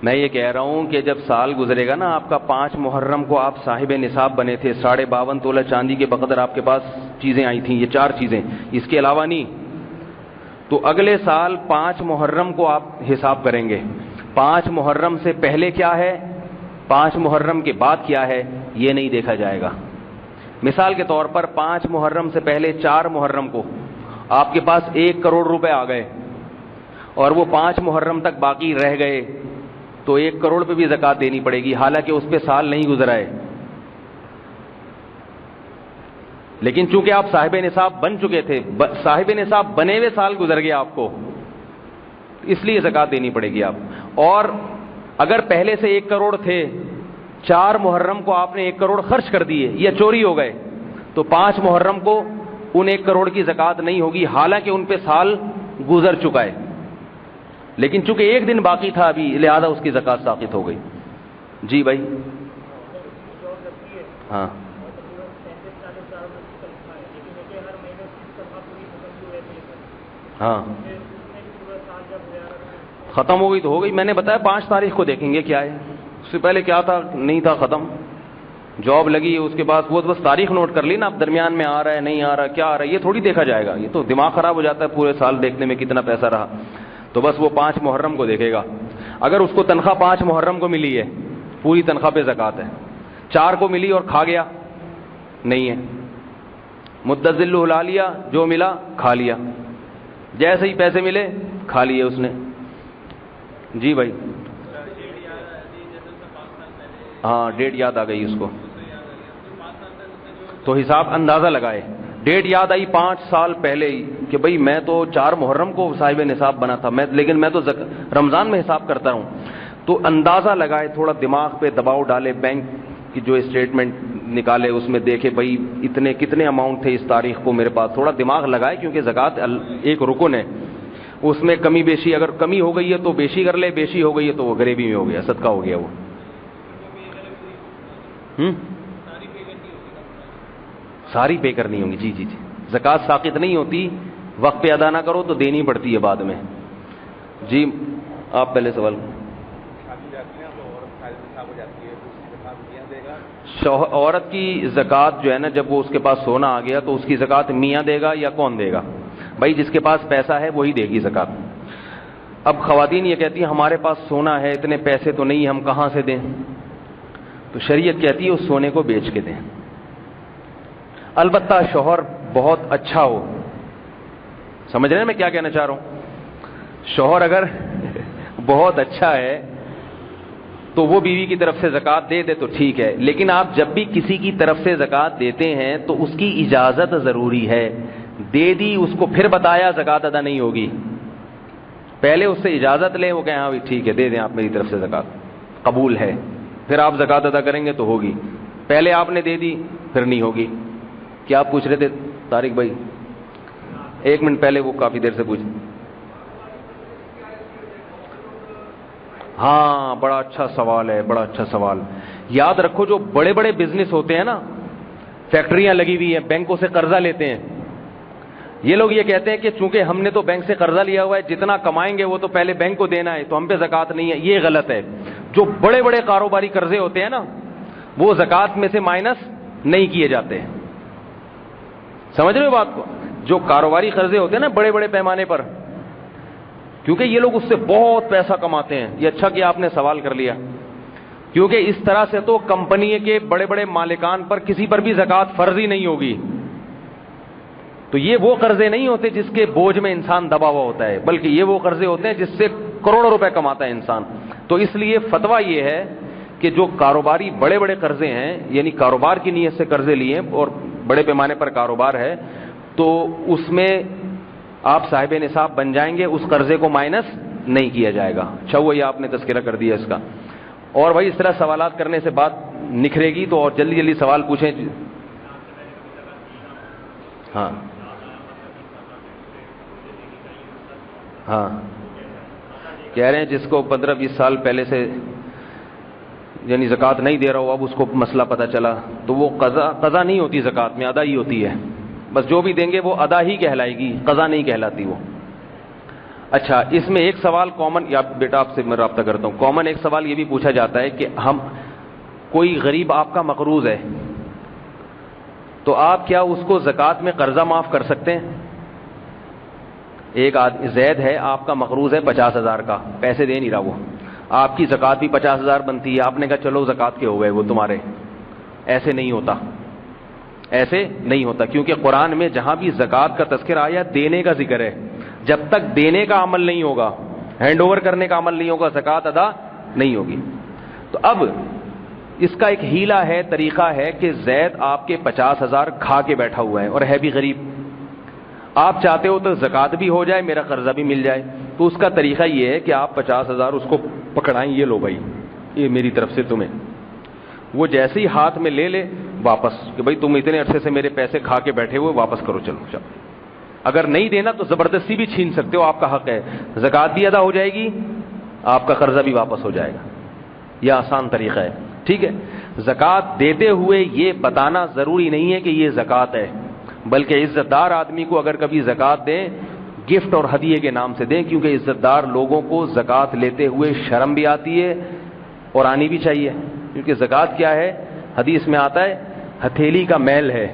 میں یہ کہہ رہا ہوں کہ جب سال گزرے گا نا آپ کا، 5 محرم کو آپ صاحب نصاب بنے تھے، 52.5 تولہ چاندی کے بقدر آپ کے پاس چیزیں آئی تھیں، یہ 4 چیزیں، اس کے علاوہ نہیں، تو اگلے سال 5 محرم کو آپ حساب کریں گے، 5 محرم سے پہلے کیا ہے، 5 محرم کے بعد کیا ہے، یہ نہیں دیکھا جائے گا۔ مثال کے طور پر 5 محرم سے پہلے 4 محرم کو آپ کے پاس 1 کروڑ روپے آ گئے اور وہ 5 محرم تک باقی رہ گئے، تو 1 کروڑ پہ بھی زکوٰۃ دینی پڑے گی، حالانکہ اس پہ سال نہیں گزرا ہے، لیکن چونکہ آپ صاحب نصاب بن چکے تھے، صاحب نصاب بنے ہوئے سال گزر گیا آپ کو، اس لیے زکوٰۃ دینی پڑے گی آپ۔ اور اگر پہلے سے 1 کروڑ تھے 4 محرم کو آپ نے 1 کروڑ خرچ کر دیے یا چوری ہو گئے تو 5 محرم کو ان 1 کروڑ کی زکوٰۃ نہیں ہوگی، حالانکہ ان پہ سال گزر چکا ہے، لیکن چونکہ 1 دن باقی تھا ابھی لہذا اس کی زکوٰۃ ساقط ہو گئی۔ جی بھائی ہاں ہاں ختم ہو گئی تو ہو گئی، میں نے بتایا 5 تاریخ کو دیکھیں گے کیا ہے، اس سے پہلے کیا تھا نہیں تھا ختم، جاب لگی اس کے بعد وہ بس تاریخ نوٹ کر لی نا، اب درمیان میں آ رہا ہے نہیں آ رہا کیا آ رہا ہے یہ تھوڑی دیکھا جائے گا، یہ تو دماغ خراب ہو جاتا ہے پورے سال دیکھنے میں کتنا پیسہ رہا، تو بس وہ 5 محرم کو دیکھے گا، اگر اس کو تنخواہ 5 محرم کو ملی ہے پوری تنخواہ پہ زکوٰۃ ہے، 4 کو ملی اور کھا گیا نہیں ہے، مدت ذل ہلا لیا، جو ملا کھا لیا، جیسے ہی پیسے ملے کھا لیے اس نے۔ جی بھائی ہاں ڈیٹ یاد آ گئی اس کو، تو حساب اندازہ لگائے، ڈیٹ یاد آئی 5 سال پہلے ہی کہ بھئی میں تو 4 محرم کو صاحب نصاب بنا تھا لیکن میں تو رمضان میں حساب کرتا ہوں، تو اندازہ لگائے، تھوڑا دماغ پہ دباؤ ڈالے، بینک کی جو اسٹیٹمنٹ نکالے اس میں دیکھے بھئی کتنے اماؤنٹ تھے اس تاریخ کو میرے پاس، تھوڑا دماغ لگائے کیونکہ زکوٰۃ ایک رکن ہے، اس میں کمی بیشی، اگر کمی ہو گئی ہے تو بیشی کر لے، بیشی ہو گئی ہے تو وہ غریبی میں ہو گیا، صدقہ ہو گیا وہ۔ ساری پے کرنی ہوں گی، جی جی جی، زکوٰۃ ساقط نہیں ہوتی، وقت پہ ادا نہ کرو تو دینی پڑتی ہے بعد میں۔ جی آپ پہلے سوال۔ عورت کی زکوٰۃ جو ہے نا، جب وہ اس کے پاس سونا آ گیا تو اس کی زکوٰۃ میاں دے گا یا کون دے گا؟ بھائی جس کے پاس پیسہ ہے وہی دے گی زکوٰۃ۔ اب خواتین یہ کہتی ہیں ہمارے پاس سونا ہے، اتنے پیسے تو نہیں، ہم کہاں سے دیں؟ تو شریعت کہتی ہے اس سونے کو بیچ کے دیں، البتہ شوہر بہت اچھا ہو، سمجھ رہے ہیں میں کیا کہنا چاہ رہا ہوں؟ شوہر اگر بہت اچھا ہے تو وہ بیوی کی طرف سے زکوٰۃ دے دے تو ٹھیک ہے، لیکن آپ جب بھی کسی کی طرف سے زکوٰۃ دیتے ہیں تو اس کی اجازت ضروری ہے، دے دی اس کو پھر بتایا زکوٰۃ ادا نہیں ہوگی، پہلے اس سے اجازت لیں، وہ کہیں ہاں ٹھیک ہے دے دیں آپ میری طرف سے زکوٰۃ قبول ہے، پھر آپ زکوٰۃ ادا کریں گے تو ہوگی، پہلے آپ نے دے دی پھر نہیں ہوگی۔ کیا آپ پوچھ رہے تھے طارق بھائی؟ 1 منٹ پہلے وہ کافی دیر سے پوچھ۔ ہاں بڑا اچھا سوال ہے، بڑا اچھا سوال۔ یاد رکھو جو بڑے بڑے بزنس ہوتے ہیں نا، فیکٹریاں لگی ہوئی ہیں، بینکوں سے قرضہ لیتے ہیں، یہ لوگ یہ کہتے ہیں کہ چونکہ ہم نے تو بینک سے قرضہ لیا ہوا ہے، جتنا کمائیں گے وہ تو پہلے بینک کو دینا ہے تو ہم پہ زکوٰۃ نہیں ہے، یہ غلط ہے۔ جو بڑے بڑے کاروباری قرضے ہوتے ہیں نا وہ زکوٰۃ میں سے مائنس نہیں کیے جاتے، سمجھ رہے ہو بات کو؟ جو کاروباری قرضے ہوتے ہیں نا بڑے بڑے پیمانے پر، کیونکہ یہ لوگ اس سے بہت پیسہ کماتے ہیں، یہ اچھا کہ آپ نے سوال کر لیا، کیونکہ اس طرح سے تو کمپنی کے بڑے بڑے مالکان پر کسی پر بھی زکوٰۃ فرض ہی نہیں ہوگی، تو یہ وہ قرضے نہیں ہوتے جس کے بوجھ میں انسان دبا ہوا ہوتا ہے، بلکہ یہ وہ قرضے ہوتے ہیں جس سے کروڑوں روپے کماتا ہے انسان۔ تو اس لیے فتویٰ یہ ہے کہ جو کاروباری بڑے بڑے قرضے ہیں، یعنی کاروبار کی نیت سے قرضے لیے اور بڑے پیمانے پر کاروبار ہے، تو اس میں آپ صاحب نصاب بن جائیں گے، اس قرضے کو مائنس نہیں کیا جائے گا۔ اچھا ہوا یہ آپ نے تذکرہ کر دیا اس کا۔ اور بھائی اس طرح سوالات کرنے سے بات نکھرے گی، تو اور جلدی جلدی سوال پوچھیں۔ ہاں ہاں کہہ رہے ہیں جس کو 15-20 سال پہلے سے یعنی زکوٰۃ نہیں دے رہا ہو، اب اس کو مسئلہ پتہ چلا تو وہ قضا نہیں ہوتی، زکوٰۃ میں ادا ہی ہوتی ہے، بس جو بھی دیں گے وہ ادا ہی کہلائے گی، قضا نہیں کہلاتی وہ۔ اچھا اس میں ایک سوال کامن، یا بیٹا آپ سے میں رابطہ کرتا ہوں، کامن ایک سوال یہ بھی پوچھا جاتا ہے کہ ہم کوئی غریب آپ کا مقروض ہے تو آپ کیا اس کو زکوٰۃ میں قرضہ معاف کر سکتے ہیں؟ ایک آدمی زید ہے آپ کا مقروض ہے 50,000 کا، پیسے دے نہیں رہا، وہ آپ کی زکوٰۃ بھی 50,000 بنتی ہے، آپ نے کہا چلو زکوٰۃ کے ہو گئے وہ تمہارے، ایسے نہیں ہوتا، ایسے نہیں ہوتا، کیونکہ قرآن میں جہاں بھی زکوٰۃ کا تذکرہ آیا دینے کا ذکر ہے، جب تک دینے کا عمل نہیں ہوگا، ہینڈ اوور کرنے کا عمل نہیں ہوگا، زکوٰۃ ادا نہیں ہوگی۔ تو اب اس کا ایک ہیلا ہے، طریقہ ہے کہ زید آپ کے 50,000 کھا کے بیٹھا ہوا ہے اور ہے بھی غریب، آپ چاہتے ہو تو زکوٰۃ بھی ہو جائے، میرا قرضہ بھی مل جائے، تو اس کا طریقہ یہ ہے کہ آپ 50,000 اس کو پکڑائیں، یہ لو بھائی یہ میری طرف سے تمہیں، وہ جیسے ہی ہاتھ میں لے لے واپس کہ بھائی تم اتنے عرصے سے میرے پیسے کھا کے بیٹھے ہوئے، واپس کرو، چلو۔ اگر نہیں دینا تو زبردستی بھی چھین سکتے ہو، آپ کا حق ہے، زکوٰۃ بھی ادا ہو جائے گی، آپ کا قرضہ بھی واپس ہو جائے گا۔ یہ آسان طریقہ ہے، ٹھیک ہے۔ زکوٰۃ دیتے ہوئے یہ بتانا ضروری نہیں ہے کہ یہ زکوٰۃ ہے، بلکہ عزت دار آدمی کو اگر کبھی زکوٰۃ دیں، گفٹ اور ہدیے کے نام سے دیں، کیونکہ عزت دار لوگوں کو زکوٰۃ لیتے ہوئے شرم بھی آتی ہے اور آنی بھی چاہیے، کیونکہ زکوٰۃ کیا ہے؟ حدیث میں آتا ہے ہتھیلی کا میل ہے۔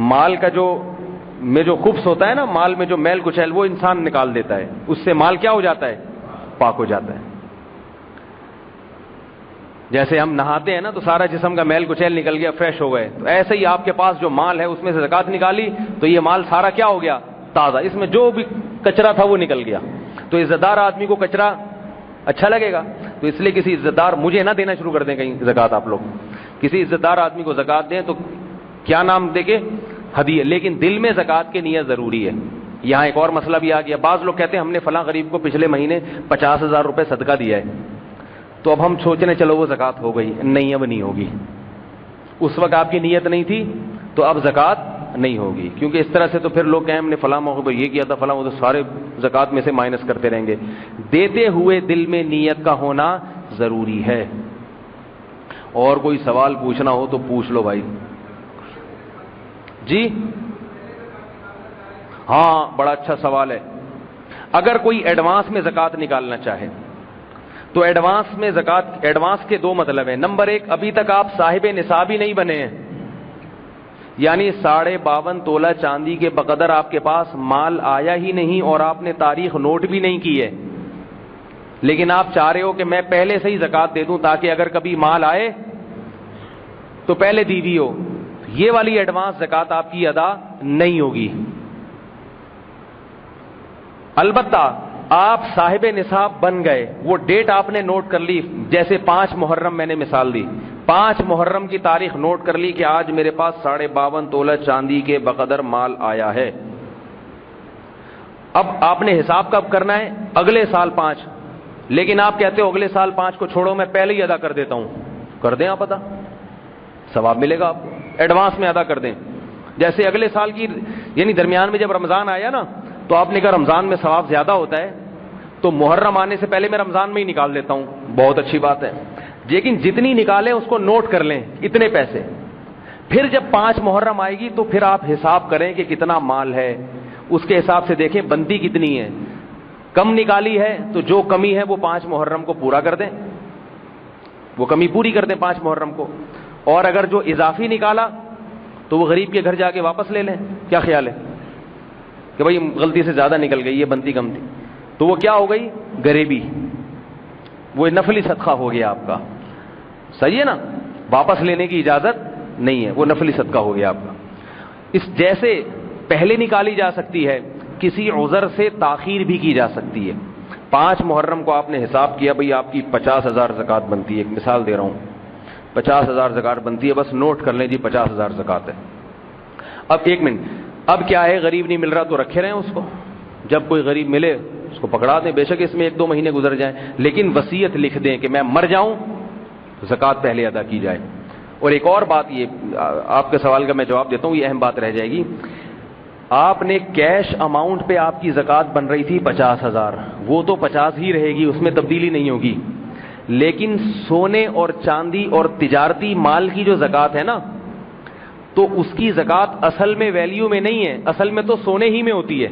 مال کا جو خبث ہوتا ہے نا، مال میں جو میل کچیل، وہ انسان نکال دیتا ہے، اس سے مال کیا ہو جاتا ہے؟ پاک ہو جاتا ہے۔ جیسے ہم نہاتے ہیں نا تو سارا جسم کا میل کچیل نکل گیا، فریش ہو گئے، تو ایسے ہی آپ کے پاس جو مال ہے اس میں سے زکوٰۃ نکالی تو یہ مال سارا کیا ہو گیا؟ تازہ، اس میں جو بھی کچرا تھا وہ نکل گیا۔ تو عزت دار آدمی کو کچرا اچھا لگے گا، تو اس لیے کسی عزت دار، مجھے نہ دینا شروع کر دیں کہیں زکوٰۃ، آپ لوگ کسی عزت دار آدمی کو زکوٰۃ دیں تو کیا نام دے کے؟ ہدیہ، لیکن دل میں زکوٰۃ کی نیت ضروری ہے۔ یہاں ایک اور مسئلہ بھی آ گیا، بعض لوگ کہتے ہیں ہم نے فلاں غریب کو پچھلے مہینے 50,000 روپے صدقہ دیا ہے، تو اب ہم سوچ رہے چلو وہ زکوٰۃ ہو گئی، نہیں اب نہیں ہوگی، اس وقت آپ کی نیت نہیں تھی تو اب زکوٰۃ نہیں ہوگی، کیونکہ اس طرح سے تو پھر لوگ کہیں ہم نے فلاں موقع پر یہ کیا تھا، فلاں وہ تو سارے زکوٰۃ میں سے مائنس کرتے رہیں گے۔ دیتے ہوئے دل میں نیت کا ہونا ضروری ہے۔ اور کوئی سوال پوچھنا ہو تو پوچھ لو بھائی۔ جی ہاں، بڑا اچھا سوال ہے۔ اگر کوئی ایڈوانس میں زکوٰۃ نکالنا چاہے تو ایڈوانس میں زکوٰۃ، ایڈوانس کے دو مطلب ہیں۔ نمبر ایک، ابھی تک آپ صاحب نصاب ہی نہیں بنے ہیں، یعنی 52.5 تولہ چاندی کے بقدر آپ کے پاس مال آیا ہی نہیں اور آپ نے تاریخ نوٹ بھی نہیں کی ہے، لیکن آپ چاہ رہے ہو کہ میں پہلے سے ہی زکوٰۃ دے دوں تاکہ اگر کبھی مال آئے تو پہلے دی ہوئی ہو، یہ والی ایڈوانس زکوٰۃ آپ کی ادا نہیں ہوگی۔ البتہ آپ صاحب نصاب بن گئے، وہ ڈیٹ آپ نے نوٹ کر لی، جیسے 5 محرم میں نے مثال دی، 5 محرم کی تاریخ نوٹ کر لی کہ آج میرے پاس 52.5 تولہ چاندی کے بقدر مال آیا ہے۔ اب آپ نے حساب کب کرنا ہے؟ اگلے سال 5، لیکن آپ کہتے ہو اگلے سال 5 کو چھوڑو، میں پہلے ہی ادا کر دیتا ہوں، کر دیں آپ ادا، ثواب ملے گا آپ کو، ایڈوانس میں ادا کر دیں۔ جیسے اگلے سال کی، یعنی درمیان میں جب رمضان آیا نا تو آپ نے کہا رمضان میں ثواب زیادہ ہوتا ہے تو محرم آنے سے پہلے میں رمضان میں ہی نکال دیتا ہوں، بہت اچھی بات ہے، لیکن جتنی نکالیں اس کو نوٹ کر لیں، اتنے پیسے۔ پھر جب 5 محرم آئے گی تو پھر آپ حساب کریں کہ کتنا مال ہے، اس کے حساب سے دیکھیں بنتی کتنی ہے، کم نکالی ہے تو جو کمی ہے وہ 5 محرم کو پورا کر دیں، وہ کمی پوری کر دیں 5 محرم کو، اور اگر جو اضافی نکالا تو وہ غریب کے گھر جا کے واپس لے لیں۔ کیا خیال ہے کہ بھائی غلطی سے زیادہ نکل گئی، یہ بنتی کم تھی، تو وہ کیا ہو گئی؟ غریبی، وہ نفلی صدقہ ہو گیا آپ کا، صحیح ہے نا، واپس لینے کی اجازت نہیں ہے، وہ نفلی صدقہ ہو گیا آپ کا۔ اس جیسے پہلے نکالی جا سکتی ہے، کسی عذر سے تاخیر بھی کی جا سکتی ہے۔ 5 محرم کو آپ نے حساب کیا بھئی آپ کی 50,000 زکوٰۃ بنتی ہے، ایک مثال دے رہا ہوں، 50,000 زکوٰۃ بنتی ہے، بس نوٹ کر لیں جی 50,000 زکوٰۃ ہے۔ اب ایک منٹ، اب کیا ہے، غریب نہیں مل رہا تو رکھے رہیں اس کو، جب کوئی غریب ملے اس کو پکڑا دیں، بے شک اس میں 1-2 مہینے گزر جائیں، لیکن وصیت لکھ دیں کہ میں مر جاؤں تو زکوٰۃ پہلے ادا کی جائے۔ اور ایک اور بات، یہ آپ کے سوال کا میں جواب دیتا ہوں، یہ اہم بات رہ جائے گی۔ آپ نے کیش اماؤنٹ پہ آپ کی زکوٰۃ بن رہی تھی 50,000، وہ تو 50 ہی رہے گی، اس میں تبدیلی نہیں ہوگی، لیکن سونے اور چاندی اور تجارتی مال کی جو زکوٰۃ ہے نا، تو اس کی زکوٰۃ اصل میں ویلیو میں نہیں ہے، اصل میں تو سونے ہی میں ہوتی ہے۔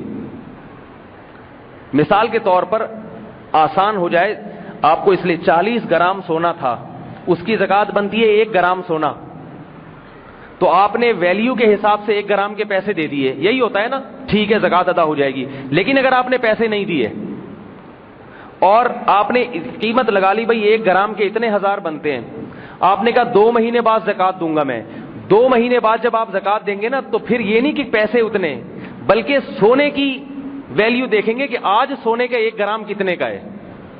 مثال کے طور پر آسان ہو جائے آپ کو، اس لیے 40 گرام سونا تھا، اس کی زکوٰۃ بنتی ہے 1 گرام سونا، تو آپ نے ویلیو کے حساب سے 1 گرام کے پیسے دے دیے، یہی ہوتا ہے نا، ٹھیک ہے زکوٰۃ ادا ہو جائے گی۔ لیکن اگر آپ نے پیسے نہیں دیے اور آپ نے قیمت لگا لی بھئی 1 گرام کے اتنے 1000 بنتے ہیں، آپ نے کہا 2 مہینے بعد زکوٰۃ دوں گا میں، 2 مہینے بعد جب آپ زکوٰۃ دیں گے نا تو پھر یہ نہیں کہ پیسے اتنے، بلکہ سونے کی ویلیو دیکھیں گے کہ آج سونے کا 1 گرام کتنے کا ہے۔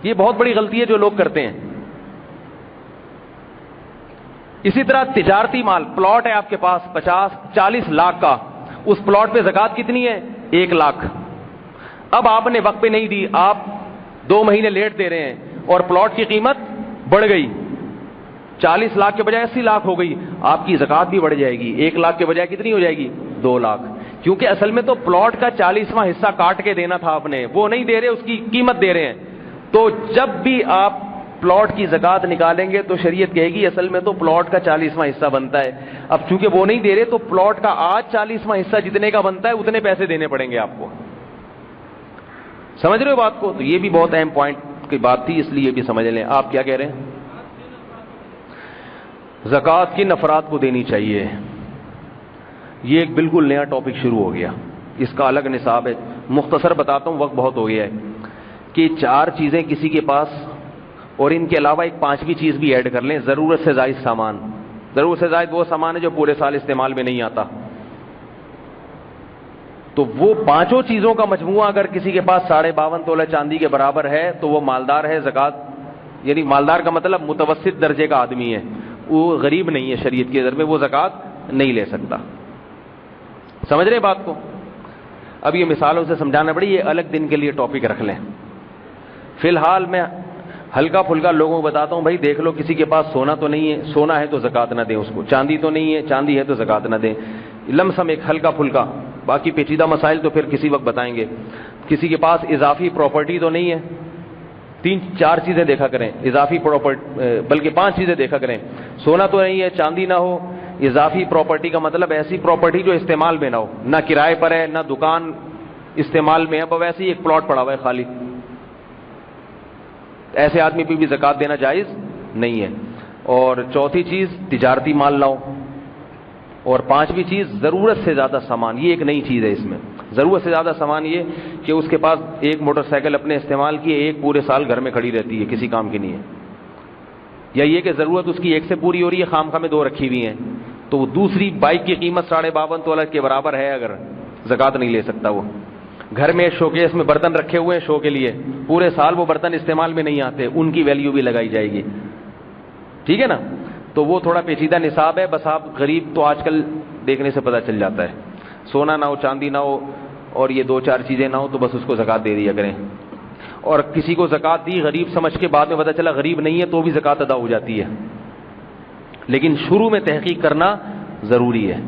یہ بہت بڑی غلطی ہے جو لوگ کرتے ہیں۔ اسی طرح تجارتی مال، پلاٹ ہے آپ کے پاس 40 لاکھ کا، اس پلاٹ پہ زکوٰۃ کتنی ہے؟ 1 لاکھ۔ اب آپ نے وقت پہ نہیں دی، آپ 2 مہینے لیٹ دے رہے ہیں اور پلاٹ کی قیمت بڑھ گئی، 40 لاکھ کے بجائے 80 لاکھ ہو گئی, آپ کی زکات بھی بڑھ جائے گی. 1 لاکھ کے بجائے کتنی ہو جائے گی؟ 2 لاکھ. کیونکہ اصل میں تو پلاٹ کا 40واں حصہ کاٹ کے دینا تھا آپ نے, وہ نہیں دے رہے, اس کی قیمت دے رہے ہیں. تو جب بھی آپ پلاٹ کی زکات نکالیں گے تو شریعت کہے گی اصل میں تو پلاٹ کا 40واں حصہ بنتا ہے. اب چونکہ وہ نہیں دے رہے تو پلاٹ کا آج 40واں حصہ جتنے کا بنتا ہے اتنے پیسے دینے پڑیں گے آپ کو. سمجھ رہے ہو بات کو؟ تو یہ بھی بہت اہم پوائنٹ کی بات تھی, اس لیے بھی سمجھ لیں. آپ کیا کہہ رہے ہیں؟ زکات کن افراد کو دینی چاہیے, یہ ایک بالکل نیا ٹاپک شروع ہو گیا, اس کا الگ نصاب ہے. مختصر بتاتا ہوں, وقت بہت ہو گیا ہے. کہ 4 چیزیں کسی کے پاس, اور ان کے علاوہ ایک 5ویں چیز بھی ایڈ کر لیں, ضرورت سے زائد سامان. ضرورت سے زائد وہ سامان ہے جو پورے سال استعمال میں نہیں آتا. تو وہ 5 چیزوں کا مجموعہ اگر کسی کے پاس 52.5 تولہ چاندی کے برابر ہے تو وہ مالدار ہے. زکات یعنی مالدار کا مطلب متوسط درجے کا آدمی ہے, وہ غریب نہیں ہے. شریعت کے نظر میں وہ زکات نہیں لے سکتا. سمجھ رہے بات کو؟ اب یہ مثالوں سے سمجھانا پڑی, یہ الگ دن کے لیے ٹاپک رکھ لیں. فی الحال میں ہلکا پھلکا لوگوں کو بتاتا ہوں, بھائی دیکھ لو کسی کے پاس سونا تو نہیں ہے, سونا ہے تو زکات نہ دیں اس کو. چاندی تو نہیں ہے, چاندی ہے تو زکات نہ دیں. لمسم ایک ہلکا پھلکا, باقی پیچیدہ مسائل تو پھر کسی وقت بتائیں گے. کسی کے پاس اضافی پراپرٹی تو نہیں ہے, 3-4 چیزیں دیکھا کریں. اضافی پراپرٹی بلکہ 5 چیزیں دیکھا کریں. سونا تو نہیں ہے, چاندی نہ ہو, اضافی پراپرٹی کا مطلب ایسی پراپرٹی جو استعمال میں نہ ہو, نہ کرائے پر ہے نہ دکان استعمال میں ہے, اب ویسے ہی ایک پلاٹ پڑا ہوا ہے خالی. ایسے آدمی پہ بھی زکات دینا جائز نہیں ہے. اور 4تھی چیز تجارتی مال لاؤ. اور 5ویں چیز ضرورت سے زیادہ سامان. یہ ایک نئی چیز ہے اس میں. ضرورت سے زیادہ سامان یہ کہ اس کے پاس ایک موٹر سائیکل اپنے استعمال کی, ایک پورے سال گھر میں کھڑی رہتی ہے, کسی کام کی نہیں ہے. یا یہ کہ ضرورت اس کی ایک سے پوری ہو رہی ہے, خام خواہ میں 2 رکھی ہوئی ہیں, تو وہ دوسری بائک کی قیمت 52.5 تولہ کے برابر ہے, اگر زکات نہیں لے سکتا. وہ گھر میں شوکیس میں برتن رکھے ہوئے ہیں شو کے لیے, پورے سال وہ برتن استعمال میں نہیں آتے, ان کی ویلیو بھی لگائی جائے گی. ٹھیک ہے نا؟ تو وہ تھوڑا پیچیدہ نصاب ہے. بس آپ غریب تو آج کل دیکھنے سے پتہ چل جاتا ہے, سونا نہ ہو, چاندی نہ ہو, اور یہ 2-4 چیزیں نہ ہو, تو بس اس کو زکات دے دیا کریں. اور کسی کو زکات دی غریب سمجھ کے, بعد میں پتہ چلا غریب نہیں ہے تو بھی زکات ادا ہو جاتی ہے. لیکن شروع میں تحقیق کرنا ضروری ہے.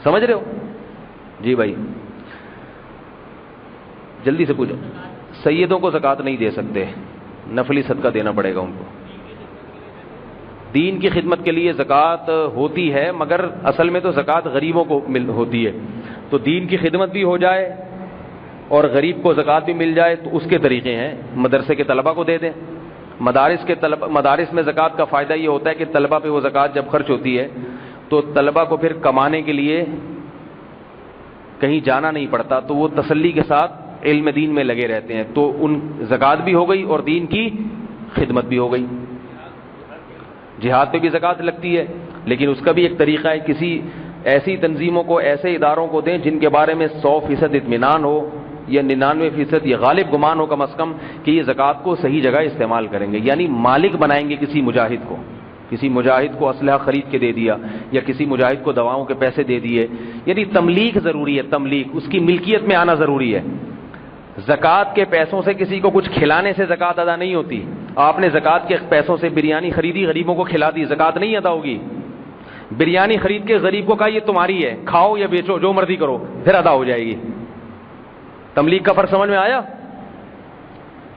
سمجھ رہے ہو؟ جی بھائی جلدی سے پوچھو. سیدوں کو زکات نہیں دے سکتے, نفلی صدقہ دینا پڑے گا ان کو. دین کی خدمت کے لیے زکات ہوتی ہے, مگر اصل میں تو زکات غریبوں کو ہوتی ہے. تو دین کی خدمت بھی ہو جائے اور غریب کو زکات بھی مل جائے تو اس کے طریقے ہیں. مدرسے کے طلبہ کو دے دیں. مدارس میں زکات کا فائدہ یہ ہوتا ہے کہ طلبہ پہ وہ زکات جب خرچ ہوتی ہے تو طلبہ کو پھر کمانے کے لیے کہیں جانا نہیں پڑتا, تو وہ تسلی کے ساتھ علم دین میں لگے رہتے ہیں. تو ان زکات بھی ہو گئی اور دین کی خدمت بھی ہو گئی. جہاد پہ بھی زکات لگتی ہے, لیکن اس کا بھی ایک طریقہ ہے. کسی ایسی تنظیموں کو, ایسے اداروں کو دیں جن کے بارے میں 100% اطمینان ہو, یا 99% یا غالب گمان ہو کم از کم کہ یہ زکات کو صحیح جگہ استعمال کریں گے. یعنی مالک بنائیں گے کسی مجاہد کو. کسی مجاہد کو اسلحہ خرید کے دے دیا, یا کسی مجاہد کو دواؤں کے پیسے دے دیے. یعنی تملیک ضروری ہے, تملیک, اس کی ملکیت میں آنا ضروری ہے. زکات کے پیسوں سے کسی کو کچھ کھلانے سے زکات ادا نہیں ہوتی. آپ نے زکات کے پیسوں سے بریانی خریدی, غریبوں کو کھلا دی, زکات نہیں ادا ہوگی. بریانی خرید کے غریب کو کہا یہ تمہاری ہے, کھاؤ یا بیچو, جو مرضی کرو, پھر ادا ہو جائے گی. تملیغ کا فرق سمجھ میں آیا؟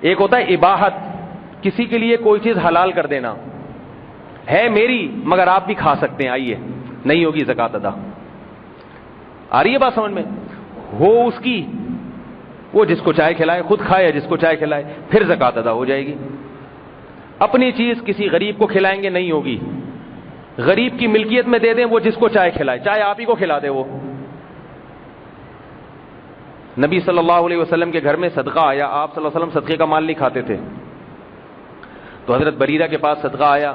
ایک ہوتا ہے اباحت, کسی کے لیے کوئی چیز حلال کر دینا, ہے میری مگر آپ بھی کھا سکتے ہیں, آئیے, نہیں ہوگی زکات ادا. آ رہی ہے بات سمجھ میں؟ ہو اس کی, وہ جس کو چائے کھلائے, خود کھائے یا جس کو چائے کھلائے, پھر زکات ادا ہو جائے گی. اپنی چیز کسی غریب کو کھلائیں گے نہیں ہوگی. غریب کی ملکیت میں دے دیں, وہ جس کو چائے کھلائے, چائے آپ ہی کو کھلا دے. وہ نبی صلی اللہ علیہ وسلم کے گھر میں صدقہ آیا, آپ صلی اللہ علیہ وسلم صدقے کا مال نہیں کھاتے تھے, تو حضرت بریرہ کے پاس صدقہ آیا.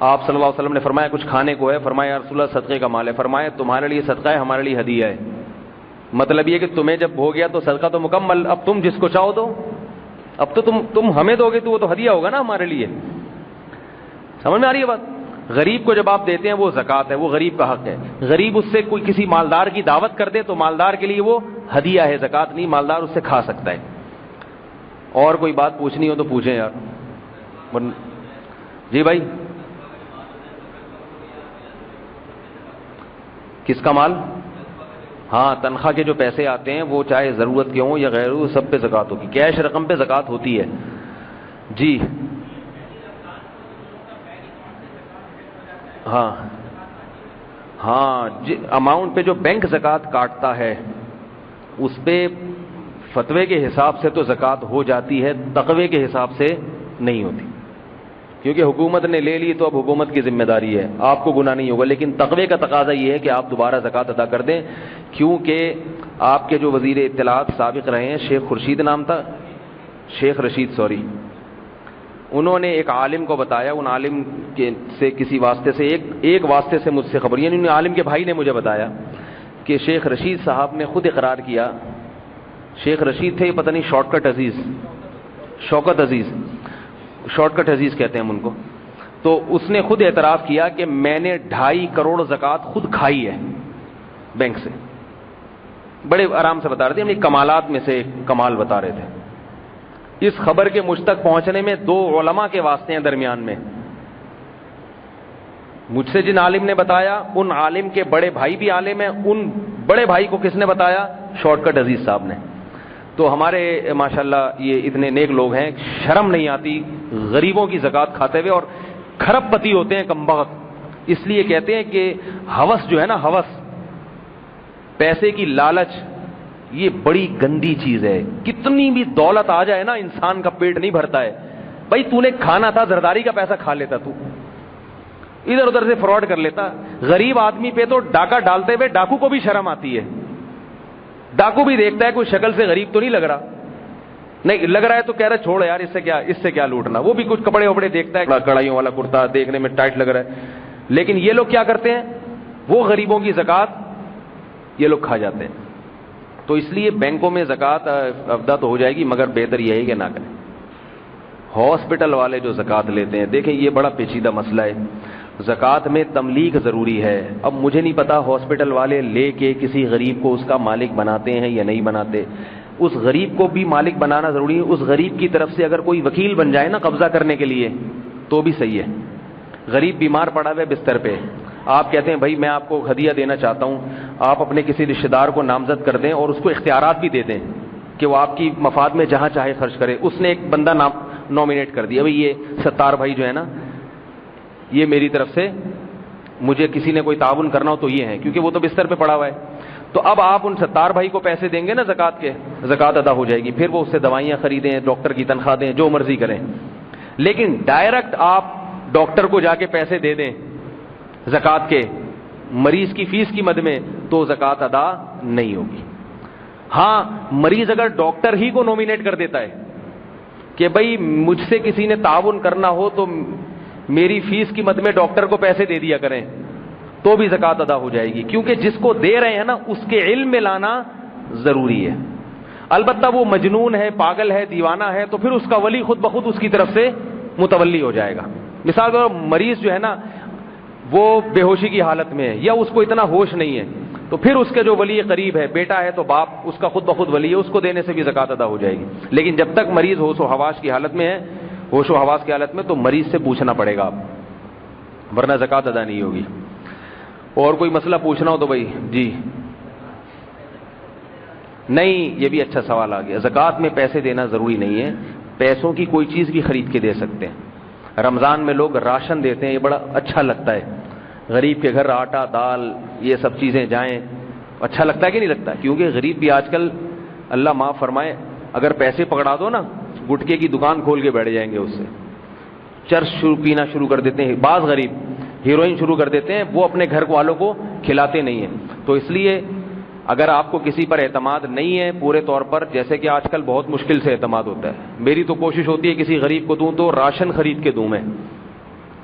آپ صلی اللہ علیہ وسلم نے فرمایا کچھ کھانے کو ہے؟ فرمایا یا رسول اللہ صدقے کا مال ہے. فرمایا تمہارے لیے صدقہ ہے, ہمارے لیے ہدیہ ہے. مطلب یہ کہ تمہیں جب ہو گیا تو صدقہ تو مکمل, اب تم جس کو چاہو دو. اب تو تم ہمیں دو گے تو وہ تو ہدیہ ہوگا نا ہمارے لیے. سمجھ میں آ رہی ہے بات؟ غریب کو جب آپ دیتے ہیں وہ زکات ہے, وہ غریب کا حق ہے. غریب اس سے کوئی کسی مالدار کی دعوت کر دے تو مالدار کے لیے وہ ہدیہ ہے, زکات نہیں. مالدار اس سے کھا سکتا ہے. اور کوئی بات پوچھنی ہو تو پوچھیں یار. جی بھائی کس کا مال؟ ہاں تنخواہ کے جو پیسے آتے ہیں وہ چاہے ضرورت کے ہوں یا غیر، سب پہ زکوٰۃ ہوگی، کیش رقم پہ زکوٰۃ ہوتی ہے. جی ہاں ہاں، اماؤنٹ پہ جو بینک زکوٰۃ کاٹتا ہے اس پہ فتوے کے حساب سے تو زکوٰۃ ہو جاتی ہے، تقوی کے حساب سے نہیں ہوتی، کیونکہ حکومت نے لے لی تو اب حکومت کی ذمہ داری ہے، آپ کو گناہ نہیں ہوگا. لیکن تقوی کا تقاضا یہ ہے کہ آپ دوبارہ زکوٰۃ ادا کر دیں، کیونکہ آپ کے جو وزیر اطلاعات سابق رہے ہیں، شیخ خورشید نام تھا، شیخ رشید سوری، انہوں نے ایک عالم کو بتایا، ان عالم کے سے کسی واسطے سے ایک واسطے سے مجھ سے خبر، یعنی ان عالم کے بھائی نے مجھے بتایا کہ شیخ رشید صاحب نے خود اقرار کیا. شیخ رشید تھے، پتہ نہیں شارٹ کٹ عزیز، شوکت عزیز، شارٹ کٹ عزیز کہتے ہیں ہم ان کو. تو اس نے خود اعتراف کیا کہ میں نے 2.5 کروڑ زکوٰۃ خود کھائی ہے بینک سے. بڑے آرام سے بتا رہے تھے، اپنی کمالات میں سے ایک کمال بتا رہے تھے. اس خبر کے مجھ تک پہنچنے میں 2 علماء کے واسطے ہیں درمیان میں. مجھ سے جن عالم نے بتایا ان عالم کے بڑے بھائی بھی عالم ہیں، ان بڑے بھائی کو کس نے بتایا؟ شارٹ کٹ عزیز صاحب نے. تو ہمارے ماشاءاللہ یہ اتنے نیک لوگ ہیں، شرم نہیں آتی غریبوں کی زکوٰۃ کھاتے ہوئے، اور کھرب پتی ہوتے ہیں کمبخت. اس لیے کہتے ہیں کہ ہوس جو ہے نا، ہوس، پیسے کی لالچ، یہ بڑی گندی چیز ہے. کتنی بھی دولت آ جائے نا، انسان کا پیٹ نہیں بھرتا ہے. بھائی تو نے کھانا تھا، زرداری کا پیسہ کھا لیتا، تو ادھر ادھر سے فراڈ کر لیتا. غریب آدمی پہ تو ڈاکہ ڈالتے ہوئے ڈاکو کو بھی شرم آتی ہے. ڈاکو بھی دیکھتا ہے کوئی شکل سے غریب تو نہیں لگ رہا، نہیں لگ رہا ہے تو کہہ رہا ہے چھوڑ یار، اس سے کیا لوٹنا. وہ بھی کچھ کپڑے وپڑے دیکھتا ہے، کڑھائیوں والا کرتا دیکھنے میں ٹائٹ لگ رہا ہے. لیکن یہ لوگ کیا کرتے ہیں؟ وہ غریبوں کی زکوٰۃ یہ لوگ کھا جاتے ہیں. تو اس لیے بینکوں میں زکوٰۃ افدا تو ہو جائے گی، مگر بہتر یہ ہے کہ نہ کریں. ہاسپٹل والے جو زکوٰۃ لیتے ہیں، دیکھیں یہ بڑا پیچیدہ مسئلہ ہے. زکوٰۃ میں تملیغ ضروری ہے. اب مجھے نہیں پتا ہاسپٹل والے لے کے کسی غریب کو اس کا مالک بناتے ہیں یا نہیں بناتے. اس غریب کو بھی مالک بنانا ضروری ہے. اس غریب کی طرف سے اگر کوئی وکیل بن جائے نا قبضہ کرنے کے لیے تو بھی صحیح ہے. غریب بیمار پڑا ہوا ہے بستر پہ، آپ کہتے ہیں بھائی میں آپ کو ہدیہ دینا چاہتا ہوں، آپ اپنے کسی رشتہ دار کو نامزد کر دیں اور اس کو اختیارات بھی دے دیں کہ وہ آپ کی مفاد میں جہاں چاہے خرچ کرے. اس نے ایک بندہ نامینیٹ کر دیا، بھائی یہ ستار بھائی جو ہے نا، یہ میری طرف سے مجھے کسی نے کوئی تعاون کرنا ہو تو یہ ہے، کیونکہ وہ تو بستر پہ پڑا ہوا ہے. تو اب آپ ان ستار بھائی کو پیسے دیں گے نا زکوٰۃ کے، زکوٰۃ ادا ہو جائے گی. پھر وہ اس سے دوائیاں خریدیں، ڈاکٹر کی تنخواہ دیں، جو مرضی کریں. لیکن ڈائریکٹ آپ ڈاکٹر کو جا کے پیسے دے دیں زکوٰۃ کے مریض کی فیس کی مد میں، تو زکوٰۃ ادا نہیں ہوگی. ہاں مریض اگر ڈاکٹر ہی کو نومینیٹ کر دیتا ہے کہ بھائی مجھ سے کسی نے تعاون کرنا ہو تو میری فیس کی مد میں ڈاکٹر کو پیسے دے دیا کریں، تو بھی زکوٰۃ ادا ہو جائے گی. کیونکہ جس کو دے رہے ہیں نا اس کے علم میں لانا ضروری ہے. البتہ وہ مجنون ہے، پاگل ہے، دیوانہ ہے، تو پھر اس کا ولی خود بخود اس کی طرف سے متولی ہو جائے گا. مثال کے طور پر مریض جو ہے نا وہ بے ہوشی کی حالت میں ہے یا اس کو اتنا ہوش نہیں ہے، تو پھر اس کے جو ولی قریب ہے، بیٹا ہے تو باپ اس کا خود بخود ولی ہے، اس کو دینے سے بھی زکوٰۃ ادا ہو جائے گی. لیکن جب تک مریض ہوش و حواس کی حالت میں ہے، ہوش و حواس کی حالت میں، تو مریض سے پوچھنا پڑے گا آپ، ورنہ زکوٰۃ ادا نہیں ہوگی. اور کوئی مسئلہ پوچھنا ہو تو بھائی. جی نہیں، یہ بھی اچھا سوال آ گیا. زکوٰۃ میں پیسے دینا ضروری نہیں ہے، پیسوں کی کوئی چیز بھی خرید کے دے سکتے ہیں. رمضان میں لوگ راشن دیتے ہیں، یہ بڑا اچھا لگتا ہے. غریب کے گھر آٹا دال یہ سب چیزیں جائیں، اچھا لگتا ہے کہ نہیں لگتا؟ کیونکہ غریب بھی آج کل اللہ معاف فرمائے اگر پیسے پکڑا دو نا، گٹکے کی دکان کھول کے بیٹھ جائیں گے، اس سے چرس پینا شروع کر دیتے ہیں. بعض غریب ہیروئن شروع کر دیتے ہیں، وہ اپنے گھر والوں کو کھلاتے نہیں ہیں. تو اس لیے اگر آپ کو کسی پر اعتماد نہیں ہے پورے طور پر، جیسے کہ آج کل بہت مشکل سے اعتماد ہوتا ہے، میری تو کوشش ہوتی ہے کسی غریب کو دوں تو راشن خرید کے دوں. میں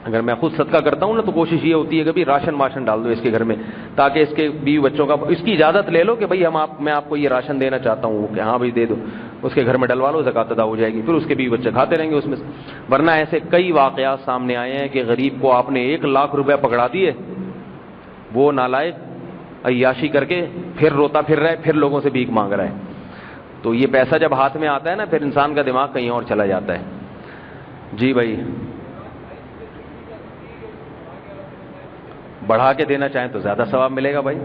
اگر میں خود صدقہ کرتا ہوں نا تو کوشش یہ ہوتی ہے کہ بھی راشن ڈال دو اس کے گھر میں، تاکہ اس کے بیوی بچوں کا اس کی اجازت لے لو کہ بھائی میں آپ کو یہ راشن دینا چاہتا ہوں، کہ ہاں بھائی دے دو، اس کے گھر میں ڈلوا لو، زکوٰۃ ادا ہو جائے گی. پھر اس کے بیوی بچے کھاتے رہیں گے اس میں سے. ورنہ ایسے کئی واقعات سامنے آئے ہیں کہ غریب کو آپ نے 1 لاکھ روپے پکڑا دیے، وہ نالائق عیاشی کر کے پھر روتا پھر رہا ہے، پھر لوگوں سے بھیک مانگ رہا ہے. تو یہ پیسہ جب ہاتھ میں آتا ہے نا، پھر انسان کا دماغ کہیں اور چلا جاتا ہے. جی بھائی بڑھا کے دینا چاہیں تو زیادہ ثواب ملے گا بھائی.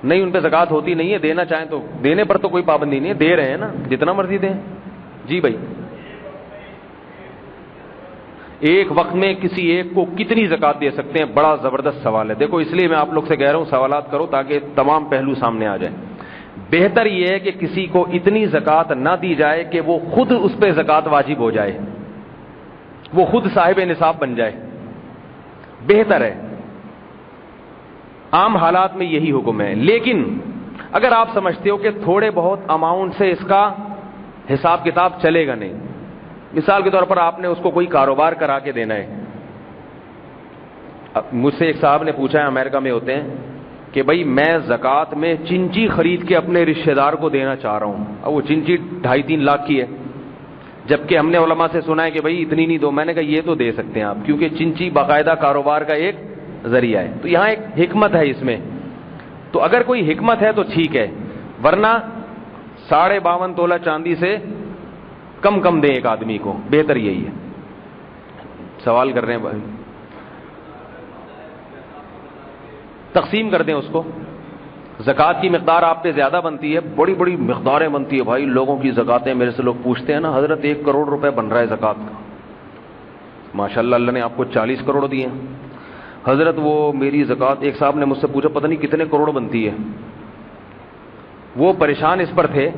نہیں ان پہ زکوٰۃ ہوتی نہیں ہے, دینا چاہیں تو, دینے پر تو کوئی پابندی نہیں ہے, دے رہے ہیں نا جتنا مرضی دیں. جی بھائی, ایک وقت میں کسی ایک کو کتنی زکوٰۃ دے سکتے ہیں؟ بڑا زبردست سوال ہے. دیکھو اس لیے میں آپ لوگ سے کہہ رہا ہوں سوالات کرو تاکہ تمام پہلو سامنے آ جائیں. بہتر یہ ہے کہ کسی کو اتنی زکوٰۃ نہ دی جائے کہ وہ خود اس پہ زکوٰۃ واجب ہو جائے, وہ خود صاحب نصاب بن جائے, بہتر ہے. عام حالات میں یہی حکم ہے. لیکن اگر آپ سمجھتے ہو کہ تھوڑے بہت اماؤنٹ سے اس کا حساب کتاب چلے گا نہیں, مثال کے طور پر آپ نے اس کو کوئی کاروبار کرا کے دینا ہے. مجھ سے ایک صاحب نے پوچھا ہے, امریکہ میں ہوتے ہیں, کہ بھائی میں زکوٰۃ میں چنچی خرید کے اپنے رشتہ دار کو دینا چاہ رہا ہوں. اب وہ چنچی 2.5-3 لاکھ کی ہے, جبکہ ہم نے علماء سے سنا ہے کہ بھائی اتنی نہیں دو. میں نے کہا یہ تو دے سکتے ہیں آپ, کیونکہ چنچی باقاعدہ کاروبار کا ایک ذریعہ ہے. تو یہاں ایک حکمت ہے اس میں, تو اگر کوئی حکمت ہے تو ٹھیک ہے, ورنہ 52.5 تولہ چاندی سے کم دیں ایک آدمی کو, بہتر یہی ہے. سوال کر رہے ہیں بھائی, تقسیم کر دیں اس کو. زکوٰۃ کی مقدار آپ پہ زیادہ بنتی ہے, بڑی بڑی مقداریں بنتی ہے بھائی. لوگوں کی زکوٰتیں میرے سے لوگ پوچھتے ہیں نا, حضرت 1 کروڑ روپے بن رہا ہے زکوٰۃ کا, ماشاء اللہ نے آپ کو 40 کروڑ دیے ہیں. حضرت وہ میری زکوٰۃ, ایک صاحب نے مجھ سے پوچھا پتہ نہیں کتنے کروڑ بنتی ہے. وہ پریشان اس پر تھے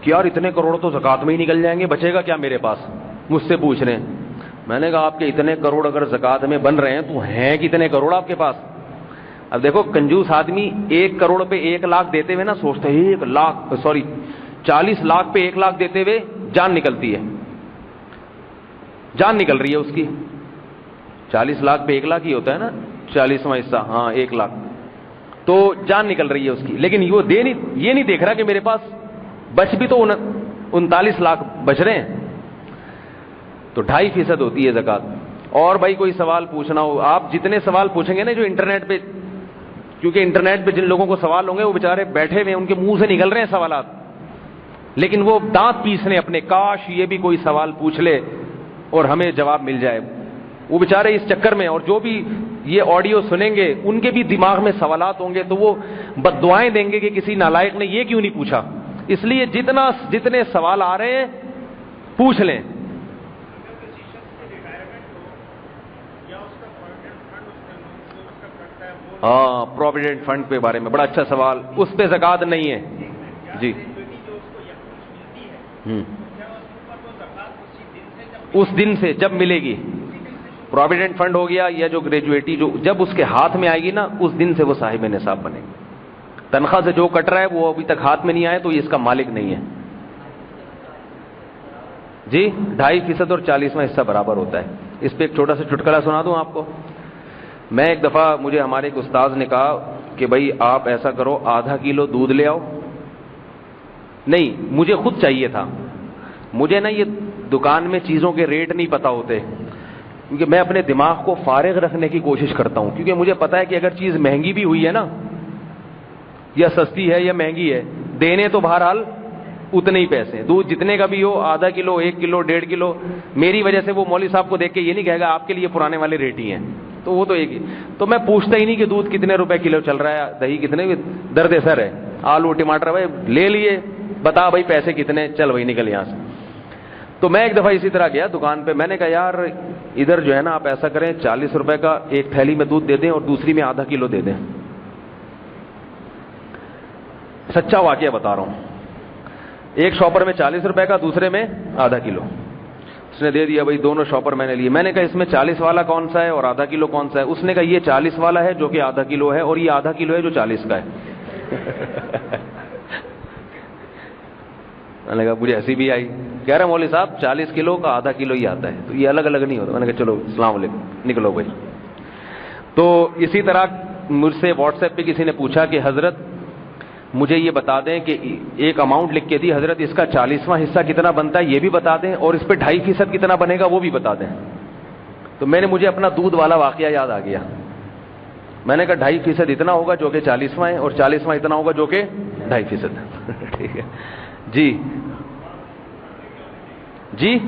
کہ یار اتنے کروڑ تو زکوٰۃ میں ہی نکل جائیں گے, بچے گا کیا میرے پاس, مجھ سے پوچھ رہے ہیں. میں نے کہا آپ کے اتنے کروڑ اگر زکوٰۃ میں بن رہے ہیں تو ہیں کتنے کروڑ آپ کے پاس؟ اب دیکھو کنجوس آدمی 1 کروڑ پہ 1 لاکھ دیتے ہوئے نا سوچتے ہیں 40 لاکھ پہ 1 لاکھ دیتے ہوئے جان نکلتی ہے, جان نکل رہی ہے اس کی. 40 لاکھ پہ 1 لاکھ ہی ہوتا ہے نا, 40واں حصہ, ہاں 1 لاکھ, تو جان نکل رہی ہے اس کی. لیکن وہ یہ نہیں دیکھ رہا کہ میرے پاس بچ بھی تو 39 لاکھ بچ رہے ہیں. تو 2.5% ہوتی ہے زکوٰۃ. اور بھائی کوئی سوال پوچھنا ہو, آپ جتنے سوال پوچھیں گے نا جو انٹرنیٹ پہ, کیونکہ انٹرنیٹ پہ جن لوگوں کو سوال ہوں گے وہ بیچارے بیٹھے ہوئے ہیں, ان کے منہ سے نکل رہے ہیں سوالات, لیکن وہ دانت پیس رہے ہیں اپنے, کاش یہ بھی کوئی سوال پوچھ لے اور ہمیں جواب مل جائے. وہ بیچارے اس چکر میں, اور جو بھی یہ آڈیو سنیں گے ان کے بھی دماغ میں سوالات ہوں گے, تو وہ بد دعائیں دیں گے کہ کسی نالائق نے یہ کیوں نہیں پوچھا. اس لیے جتنے سوال آ رہے ہیں پوچھ لیں. ہاں پروویڈنٹ فنڈ کے بارے میں بڑا اچھا سوال, اس پہ زکوٰۃ نہیں ہے. جی اس دن سے جب ملے گی, پروویڈنٹ فنڈ ہو گیا یا جو گریجویٹی جو جب اس کے ہاتھ میں آئے گی نا, اس دن سے وہ صاحب نصاب بنے گی. تنخواہ سے جو کٹ رہا ہے وہ ابھی تک ہاتھ میں نہیں آئے تو یہ اس کا مالک نہیں ہے. جی 2.5% اور 40واں حصہ برابر ہوتا ہے. اس پہ ایک چھوٹا سا چٹکلا سنا دوں آپ کو. میں ایک دفعہ, مجھے ہمارے ایک استاذ نے کہا کہ بھائی آپ ایسا کرو, ½ کلو دودھ لے آؤ. نہیں, مجھے خود چاہیے تھا. مجھے نا یہ دکان میں چیزوں کے ریٹ نہیں پتا ہوتے, کیونکہ میں اپنے دماغ کو فارغ رکھنے کی کوشش کرتا ہوں, کیونکہ مجھے پتا ہے کہ اگر چیز مہنگی بھی ہوئی ہے نا, یا سستی ہے یا مہنگی ہے, دینے تو بہرحال اتنے ہی پیسے. دودھ جتنے کا بھی ہو, ½ کلو, 1 کلو, 1.5 کلو, میری وجہ سے وہ مولوی صاحب کو دیکھ کے یہ نہیں کہے گا آپ کے لیے پرانے والے ریٹ ہی ہیں, تو وہ تو ایک ہی. تو میں پوچھتا ہی نہیں کہ دودھ کتنے روپے کلو چل رہا ہے, دہی کتنے, درد سر ہے, آلو ٹماٹر بھائی لے لیے, بتا بھائی پیسے کتنے, چل بھائی نکل یہاں سے. تو میں ایک دفعہ اسی طرح گیا دکان پہ, میں نے کہا یار ادھر جو ہے نا آپ ایسا کریں 40 روپے کا ایک تھیلی میں دودھ دے دیں اور دوسری میں ½ کلو دے دیں. سچا واقعہ بتا رہا ہوں. ایک شاپر میں 40 روپے کا, دوسرے میں ½ کلو. اس نے دے دیا بھائی, دونوں شاپر میں نے لیے. میں نے کہا اس میں 40 والا کون سا ہے اور ½ کلو کون سا ہے؟ اس نے کہا یہ 40 والا ہے جو کہ ½ کلو ہے, اور یہ ½ کلو ہے جو 40 کا ہے. میں نے کہا, مجھے ہنسی بھی آئی. کہہ رہے مولوی صاحب 40 کلو کا ½ کلو ہی آتا ہے, تو یہ الگ الگ نہیں ہوتا. میں نے کہا چلو السلام علیکم, نکلو بھائی. تو اسی طرح مجھ سے واٹس ایپ پہ کسی نے پوچھا کہ حضرت مجھے یہ بتا دیں کہ ایک اماؤنٹ لکھ کے دی, حضرت اس کا 40واں حصہ کتنا بنتا ہے یہ بھی بتا دیں, اور اس پہ 2.5% کتنا بنے گا وہ بھی بتا دیں. تو مجھے اپنا دودھ والا واقعہ یاد آ گیا. میں نے کہا 2.5% اتنا ہوگا جو کہ 40واں ہے, اور 40واں اتنا ہوگا جو کہ 2.5%. ٹھیک ہے جی. جی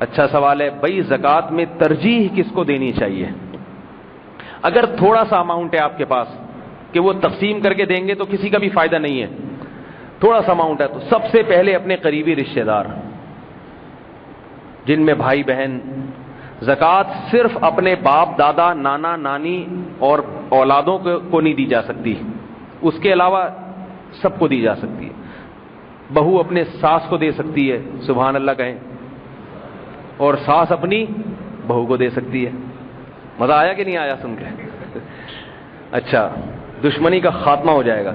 اچھا سوال ہے بھائی، زکوٰۃ میں ترجیح کس کو دینی چاہیے؟ اگر تھوڑا سا اماؤنٹ ہے آپ کے پاس کہ وہ تقسیم کر کے دیں گے تو کسی کا بھی فائدہ نہیں ہے، تھوڑا سا اماؤنٹ ہے تو سب سے پہلے اپنے قریبی رشتہ دار جن میں بھائی بہن. زکوٰۃ صرف اپنے باپ دادا نانا نانی اور اولادوں کو نہیں دی جا سکتی، اس کے علاوہ سب کو دی جا سکتی ہے. بہو اپنے ساس کو دے سکتی ہے، سبحان اللہ کہیں، اور ساس اپنی بہو کو دے سکتی ہے. مزہ آیا کہ نہیں آیا سن کے؟ اچھا، دشمنی کا خاتمہ ہو جائے گا.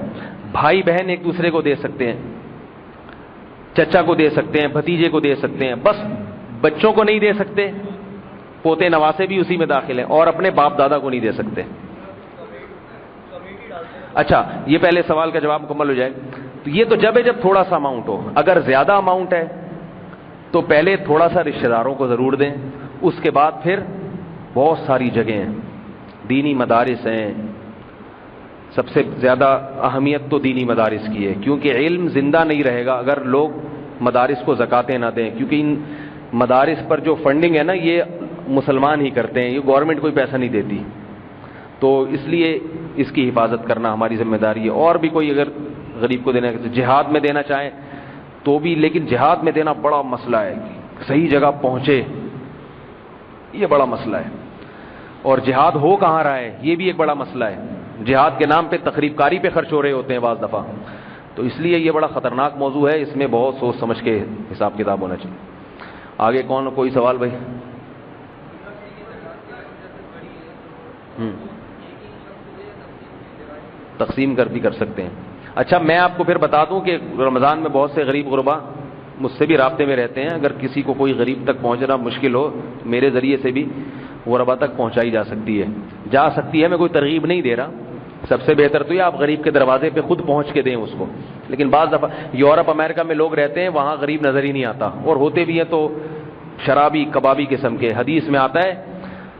بھائی بہن ایک دوسرے کو دے سکتے ہیں، چچا کو دے سکتے ہیں، بھتیجے کو دے سکتے ہیں، بس بچوں کو نہیں دے سکتے، پوتے نواسے بھی اسی میں داخل ہیں، اور اپنے باپ دادا کو نہیں دے سکتے. اچھا، یہ پہلے سوال کا جواب مکمل ہو جائے. تو یہ تو جب تھوڑا سا اماؤنٹ ہو. اگر زیادہ اماؤنٹ ہے تو پہلے تھوڑا سا رشتہ داروں کو ضرور دیں، اس کے بعد پھر بہت ساری جگہیں ہیں، دینی مدارس ہیں. سب سے زیادہ اہمیت تو دینی مدارس کی ہے، کیونکہ علم زندہ نہیں رہے گا اگر لوگ مدارس کو زکاتیں نہ دیں. کیونکہ ان مدارس پر جو فنڈنگ ہے نا، یہ مسلمان ہی کرتے ہیں، یہ گورنمنٹ کوئی پیسہ نہیں دیتی. تو اس لیے اس کی حفاظت کرنا ہماری ذمہ داری ہے. اور بھی کوئی اگر غریب کو دینا، جہاد میں دینا چاہیں تو بھی، لیکن جہاد میں دینا بڑا مسئلہ ہے، صحیح جگہ پہنچے یہ بڑا مسئلہ ہے. اور جہاد ہو کہاں رہا ہے یہ بھی ایک بڑا مسئلہ ہے. جہاد کے نام پہ تقریب کاری پہ خرچ ہو رہے ہوتے ہیں بعض دفعہ. تو اس لیے یہ بڑا خطرناک موضوع ہے، اس میں بہت سوچ سمجھ کے حساب کتاب ہونا چاہیے. آگے کون، کوئی سوال بھائی؟ تقسیم کر بھی کر سکتے ہیں. اچھا، میں آپ کو پھر بتا دوں کہ رمضان میں بہت سے غریب غربا مجھ سے بھی رابطے میں رہتے ہیں. اگر کسی کو کوئی غریب تک پہنچنا مشکل ہو، میرے ذریعے سے بھی غربا تک پہنچائی جا سکتی ہے. میں کوئی ترغیب نہیں دے رہا. سب سے بہتر تو یہ آپ غریب کے دروازے پہ خود پہنچ کے دیں اس کو. لیکن بعض دفعہ یورپ امریکہ میں لوگ رہتے ہیں، وہاں غریب نظر ہی نہیں آتا، اور ہوتے بھی ہیں تو شرابی کبابی قسم کے. حدیث میں آتا ہے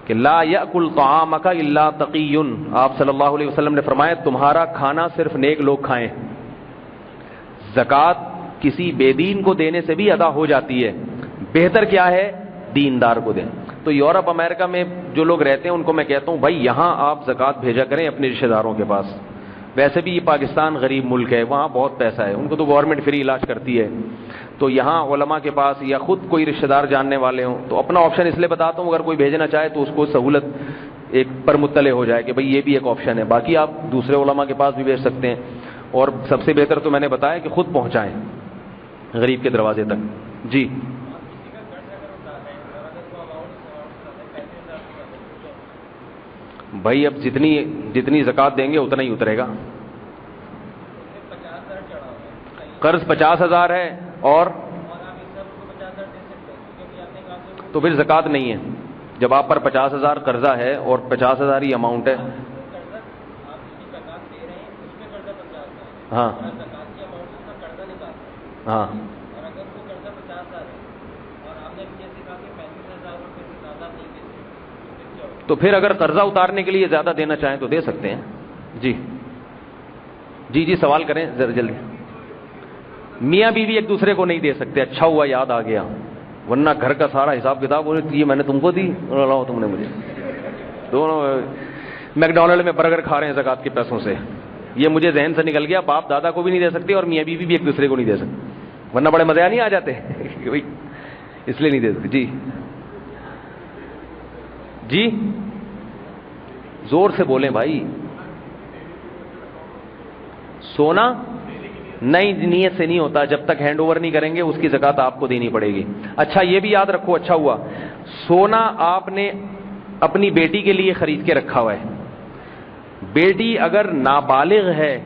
کہ لا یأکل طعامک الا تقی، آپ صلی اللہ علیہ وسلم نے فرمایا تمہارا کھانا صرف نیک لوگ کھائیں. زکوٰۃ کسی بے دین کو دینے سے بھی ادا ہو جاتی ہے، بہتر کیا ہے دیندار کو دیں. تو یورپ امریکہ میں جو لوگ رہتے ہیں ان کو میں کہتا ہوں بھائی یہاں آپ زکوٰۃ بھیجا کریں اپنے رشتہ داروں کے پاس. ویسے بھی یہ پاکستان غریب ملک ہے، وہاں بہت پیسہ ہے، ان کو تو گورنمنٹ فری علاج کرتی ہے. تو یہاں علماء کے پاس یا خود کوئی رشتہ دار جاننے والے ہوں تو اپنا آپشن اس لیے بتاتا ہوں، اگر کوئی بھیجنا چاہے تو اس کو سہولت ایک پر مطلع ہو جائے کہ بھئی یہ بھی ایک آپشن ہے. باقی آپ دوسرے علماء کے پاس بھی بھیج سکتے ہیں، اور سب سے بہتر تو میں نے بتایا کہ خود پہنچائیں غریب کے دروازے تک. جی بھائی، اب جتنی زکوٰۃ دیں گے اتنا ہی اترے گا. قرض 50,000 ہے اور تو پھر زکوٰۃ نہیں ہے. جب آپ پر 50,000 قرضہ ہے اور 50,000 ہی اماؤنٹ ہے. ہاں ہاں تو پھر اگر قرضہ اتارنے کے لیے زیادہ دینا چاہیں تو دے سکتے ہیں. جی جی جی سوال کریں ذرا جلدی. میاں بیوی ایک دوسرے کو نہیں دے سکتے. اچھا ہوا یاد آ گیا، ورنہ گھر کا سارا حساب کتاب یہ میں نے تم کو دی، تم نے مجھے. دونوں میک ڈونلڈ میں برگر کھا رہے ہیں زکوٰۃ کے پیسوں سے. یہ مجھے ذہن سے نکل گیا، باپ دادا کو بھی نہیں دے سکتے اور میاں بیوی بھی ایک دوسرے کو نہیں دے سکتے، ورنہ بڑے مزے نہیں آ جاتے. اس لیے نہیں دے سکتے. جی جی زور سے بولیں بھائی. سونا نہیں، نیت سے نہیں ہوتا. جب تک ہینڈ اوور نہیں کریں گے اس کی زکوٰۃ آپ کو دینی پڑے گی. اچھا یہ بھی یاد رکھو، اچھا ہوا سونا آپ نے اپنی بیٹی کے لیے خرید کے رکھا ہوا ہے. بیٹی اگر نابالغ ہے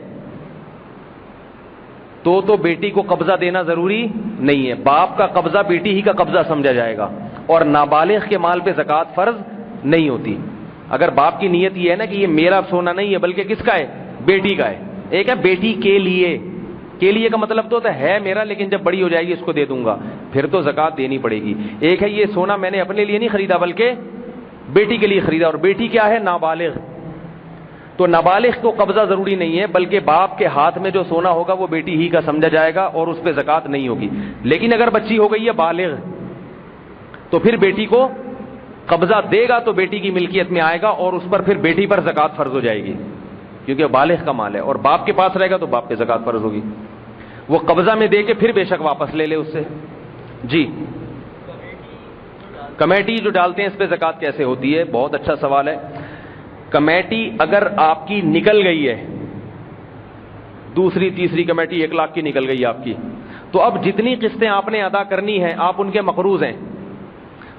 تو بیٹی کو قبضہ دینا ضروری نہیں ہے. باپ کا قبضہ بیٹی ہی کا قبضہ سمجھا جائے گا، اور نابالغ کے مال پہ زکوٰۃ فرض نہیں ہوتی. اگر باپ کی نیت یہ ہے نا کہ یہ میرا سونا نہیں ہے بلکہ کس کا ہے، بیٹی کا ہے. ایک ہے بیٹی کے لیے کا مطلب تو ہوتا ہے میرا لیکن جب بڑی ہو جائے گی اس کو دے دوں گا، پھر تو زکوٰۃ دینی پڑے گی. ایک ہے یہ سونا میں نے اپنے لیے نہیں خریدا بلکہ بیٹی کے لیے خریدا، اور بیٹی کیا ہے نابالغ. تو نابالغ کو قبضہ ضروری نہیں ہے بلکہ باپ کے ہاتھ میں جو سونا ہوگا وہ بیٹی ہی کا سمجھا جائے گا اور اس پہ زکوٰۃ نہیں ہوگی. لیکن اگر بچی ہو گئی ہے بالغ تو پھر بیٹی کو قبضہ دے گا تو بیٹی کی ملکیت میں آئے گا اور اس پر پھر بیٹی پر زکوٰۃ فرض ہو جائے گی، کیونکہ بالغ کا مال ہے، اور باپ کے پاس رہے گا تو باپ پہ زکوٰۃ فرض ہوگی. وہ قبضہ میں دے کے پھر بے شک واپس لے لے اس سے. جی کمیٹی جو ڈالتے ہیں اس پہ زکوٰۃ کیسے ہوتی ہے؟ بہت اچھا سوال ہے. کمیٹی اگر آپ کی نکل گئی ہے، دوسری تیسری کمیٹی 1 لاکھ کی نکل گئی آپ کی، تو اب جتنی قسطیں آپ نے ادا کرنی ہیں آپ ان کے مقروض ہیں،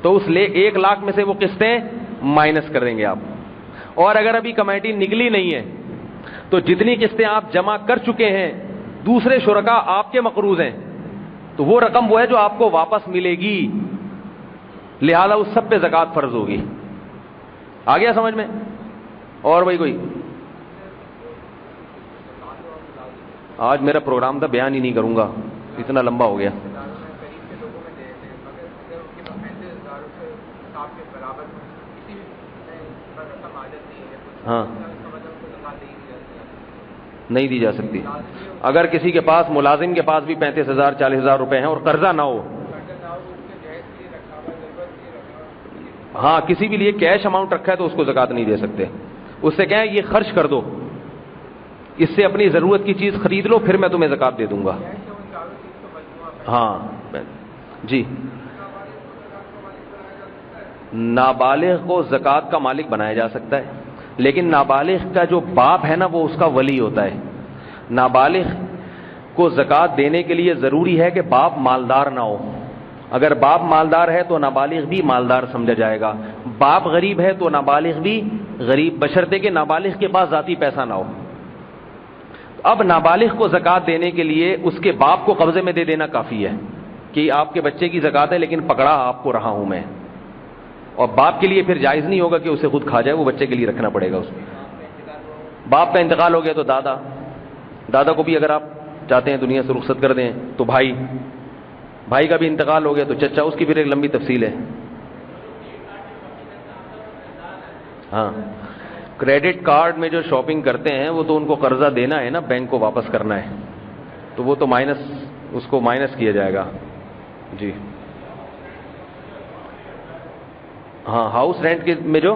تو اس 1 لاکھ میں سے وہ قسطیں مائنس کر دیں گے آپ. اور اگر ابھی کمیٹی نکلی نہیں ہے تو جتنی قسطیں آپ جمع کر چکے ہیں دوسرے شرکا آپ کے مقروض ہیں، تو وہ رقم وہ ہے جو آپ کو واپس ملے گی، لہذا اس سب پہ زکوٰۃ فرض ہوگی. آ گیا سمجھ میں؟ اور بھائی کوئی؟ آج میرا پروگرام تھا بیان ہی نہیں کروں گا، اتنا لمبا ہو گیا. ہاں نہیں دی جا سکتی. اگر کسی کے پاس ملازم کے پاس بھی 35,000 40,000 روپے ہیں اور قرضہ نہ ہو، ہاں کسی بھی لیے کیش اماؤنٹ رکھا ہے تو اس کو زکوٰۃ نہیں دے سکتے. اس سے کہیں یہ خرچ کر دو، اس سے اپنی ضرورت کی چیز خرید لو، پھر میں تمہیں زکوٰۃ دے دوں گا. ہاں جی. نابالغ کو زکوٰۃ کا مالک بنایا جا سکتا ہے، لیکن نابالغ کا جو باپ ہے نا وہ اس کا ولی ہوتا ہے. نابالغ کو زکوٰۃ دینے کے لیے ضروری ہے کہ باپ مالدار نہ ہو. اگر باپ مالدار ہے تو نابالغ بھی مالدار سمجھا جائے گا، باپ غریب ہے تو نابالغ بھی غریب، بشرطے کہ نابالغ کے پاس ذاتی پیسہ نہ ہو. اب نابالغ کو زکوٰۃ دینے کے لیے اس کے باپ کو قبضے میں دے دینا کافی ہے کہ آپ کے بچے کی زکوٰۃ ہے لیکن پکڑا آپ کو رہا ہوں میں. اور باپ کے لیے پھر جائز نہیں ہوگا کہ اسے خود کھا جائے، وہ بچے کے لیے رکھنا پڑے گا. اس میں باپ کا انتقال ہو گیا تو دادا کو بھی اگر آپ چاہتے ہیں دنیا سے رخصت کر دیں تو بھائی کا بھی انتقال ہو گیا تو چچا، اس کی پھر ایک لمبی تفصیل ہے. ہاں کریڈٹ کارڈ میں جو شاپنگ کرتے ہیں وہ تو ان کو قرضہ دینا ہے نا، بینک کو واپس کرنا ہے، تو وہ تو اس کو مائنس کیا جائے گا. جی ہاں ہاؤس رینٹ میں جو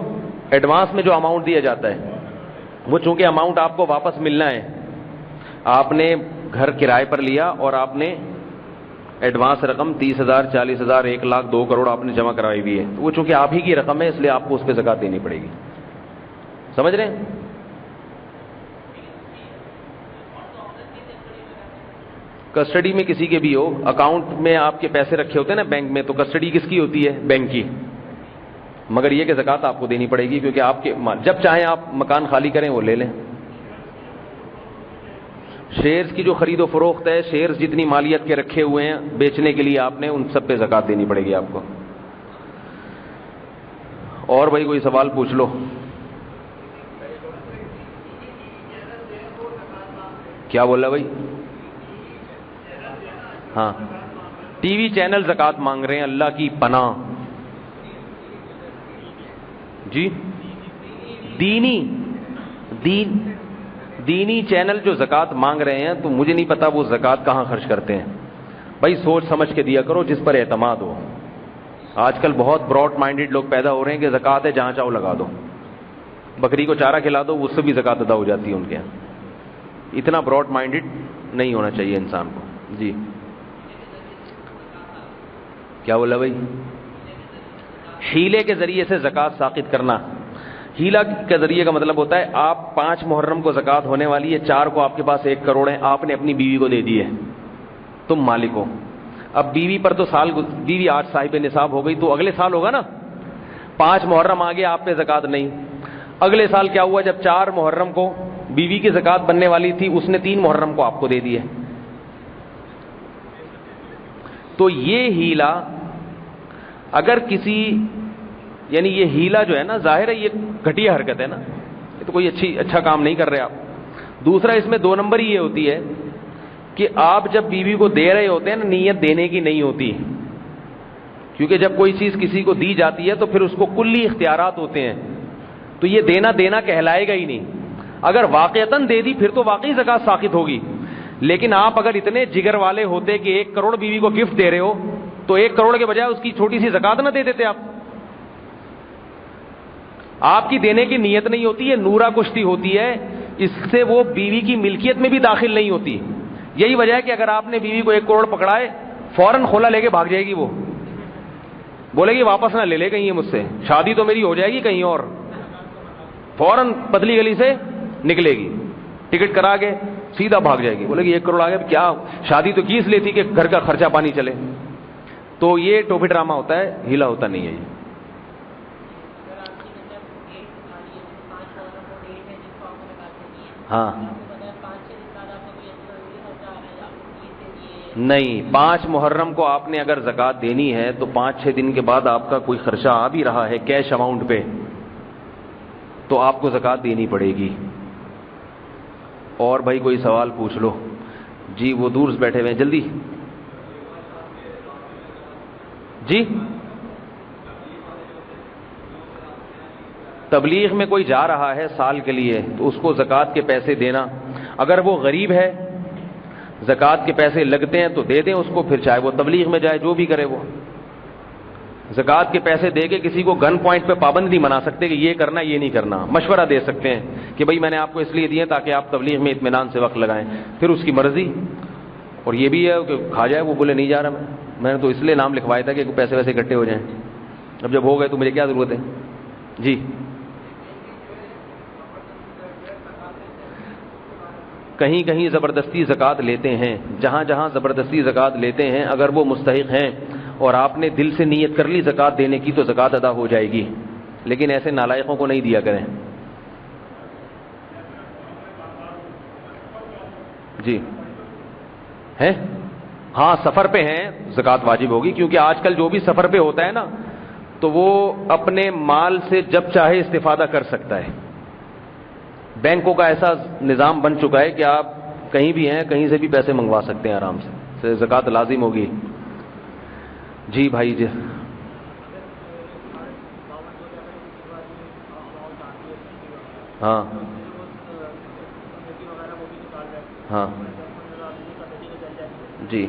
ایڈوانس میں جو اماؤنٹ دیا جاتا ہے وہ چونکہ اماؤنٹ آپ کو واپس ملنا ہے، آپ نے گھر کرائے پر لیا اور آپ نے ایڈوانس رقم 30,000 40,000 1 لاکھ 2 کروڑ آپ نے جمع کرائی ہوئی ہے، وہ چونکہ آپ ہی کی رقم ہے اس لیے آپ کو اس پہ زکوٰۃ دینی پڑے گی. سمجھ رہے ہیں؟ کسٹڈی میں کسی کے بھی ہو، اکاؤنٹ میں آپ کے پیسے رکھے ہوتے ہیں نا بینک میں، تو کسٹڈی کس کی ہوتی ہے؟ بینک کی. مگر یہ کہ زکوٰۃ آپ کو دینی پڑے گی کیونکہ آپ کے جب چاہیں آپ مکان خالی کریں وہ لے لیں. شیئرز کی جو خرید و فروخت ہے، شیئرز جتنی مالیت کے رکھے ہوئے ہیں بیچنے کے لیے آپ نے، ان سب پہ زکوٰۃ دینی پڑے گی آپ کو. اور بھائی کوئی سوال پوچھ لو. کیا بولا بھائی؟ ہاں ٹی وی چینل زکوٰۃ مانگ رہے ہیں، اللہ کی پناہ. جی دینی چینل جو زکوٰۃ مانگ رہے ہیں تو مجھے نہیں پتا وہ زکوٰۃ کہاں خرچ کرتے ہیں. بھائی سوچ سمجھ کے دیا کرو جس پر اعتماد ہو. آج کل بہت براڈ مائنڈیڈ لوگ پیدا ہو رہے ہیں کہ زکوٰۃ ہے جہاں چاہو لگا دو، بکری کو چارہ کھلا دو اس سے بھی زکوٰۃ ادا ہو جاتی ہے ان کے یہاں. اتنا براڈ مائنڈیڈ نہیں ہونا چاہیے انسان کو. جی کیا بولا بھائی؟ ہیلے کے ذریعے سے زکوٰۃ ساقط کرنا. ہیلا کے ذریعے کا مطلب ہوتا ہے آپ 5 محرم کو زکوٰۃ ہونے والی ہے، 4 کو آپ کے پاس 1 کروڑ ہے، آپ نے اپنی بیوی کو دے دی ہے، تم مالک ہو. اب بیوی پر تو بیوی 8 صاحب نصاب ہو گئی تو اگلے سال ہوگا نا. 5 محرم آگے آپ پہ زکوٰۃ نہیں. اگلے سال کیا ہوا؟ جب 4 محرم کو بیوی کی زکوٰۃ بننے والی تھی اس نے 3 محرم کو آپ کو دے دی ہے. تو یہ ہیلا اگر کسی، یعنی یہ ہیلا جو ہے نا، ظاہر ہے یہ گھٹیا حرکت ہے نا، یہ تو کوئی اچھا کام نہیں کر رہے آپ. دوسرا اس میں 2 نمبر یہ ہوتی ہے کہ آپ جب بیوی کو دے رہے ہوتے ہیں نا، نیت دینے کی نہیں ہوتی، کیونکہ جب کوئی چیز کسی کو دی جاتی ہے تو پھر اس کو کلی اختیارات ہوتے ہیں، تو یہ دینا کہلائے گا ہی نہیں. اگر واقعتاً دے دی پھر تو واقعی زکوٰۃ ساقط ہوگی. لیکن آپ اگر اتنے جگر والے ہوتے کہ 1 کروڑ بیوی کو گفٹ دے رہے ہو تو 1 کروڑ کے بجائے اس کی چھوٹی سی زکات نہ دے دیتے آپ کی دینے کی نیت نہیں ہوتی ہے، نورا کشتی ہوتی ہے، اس سے وہ بیوی کی ملکیت میں بھی داخل نہیں ہوتی. یہی وجہ ہے کہ اگر آپ نے بیوی کو 1 کروڑ پکڑائے، فوراً کھولا لے کے بھاگ جائے گی، وہ بولے گی واپس نہ لے لے کہیں مجھ سے، شادی تو میری ہو جائے گی کہیں اور، فوراً پتلی گلی سے نکلے گی، ٹکٹ کرا کے سیدھا بھاگ جائے گی، بولے گی 1 کروڑ آ گیا، کیا شادی تو کی اس لیے تھی کہ گھر کا خرچہ پانی چلے. تو یہ ٹوپی ڈرامہ ہوتا ہے، ہیلا ہوتا نہیں ہے یہ. ہاں نہیں، 5 محرم کو آپ نے اگر زکوٰۃ دینی ہے تو 5-6 دن کے بعد آپ کا کوئی خرچہ آ بھی رہا ہے کیش اماؤنٹ پہ، تو آپ کو زکوٰۃ دینی پڑے گی. اور بھائی کوئی سوال پوچھ لو. جی وہ دور سے بیٹھے ہوئے ہیں، جلدی. جی تبلیغ میں کوئی جا رہا ہے سال کے لیے تو اس کو زکوٰۃ کے پیسے دینا، اگر وہ غریب ہے زکوٰۃ کے پیسے لگتے ہیں تو دے دیں اس کو، پھر چاہے وہ تبلیغ میں جائے جو بھی کرے. وہ زکوٰۃ کے پیسے دے کے کسی کو گن پوائنٹ پہ پابند نہیں بنا سکتے کہ یہ کرنا یہ نہیں کرنا. مشورہ دے سکتے ہیں کہ بھائی میں نے آپ کو اس لیے دیے تاکہ آپ تبلیغ میں اطمینان سے وقت لگائیں، پھر اس کی مرضی. اور یہ بھی ہے کہ کھا جائے، وہ بولے نہیں جا رہا میں نے تو اس لیے نام لکھوایا تھا کہ پیسے ویسے اکٹھے ہو جائیں، اب جب ہو گئے تو مجھے کیا ضرورت ہے. جی کہیں کہیں زبردستی زکوٰۃ لیتے ہیں، جہاں جہاں زبردستی زکوٰۃ لیتے ہیں اگر وہ مستحق ہیں اور آپ نے دل سے نیت کر لی زکوٰۃ دینے کی تو زکوٰۃ ادا ہو جائے گی، لیکن ایسے نالائقوں کو نہیں دیا کریں. جی ہیں، ہاں سفر پہ ہیں زکوٰۃ واجب ہوگی، کیونکہ آج کل جو بھی سفر پہ ہوتا ہے نا تو وہ اپنے مال سے جب چاہے استفادہ کر سکتا ہے. بینکوں کا ایسا نظام بن چکا ہے کہ آپ کہیں بھی ہیں کہیں سے بھی پیسے منگوا سکتے ہیں آرام سے، زکوٰۃ لازم ہوگی. جی بھائی جی ہاں ہاں جی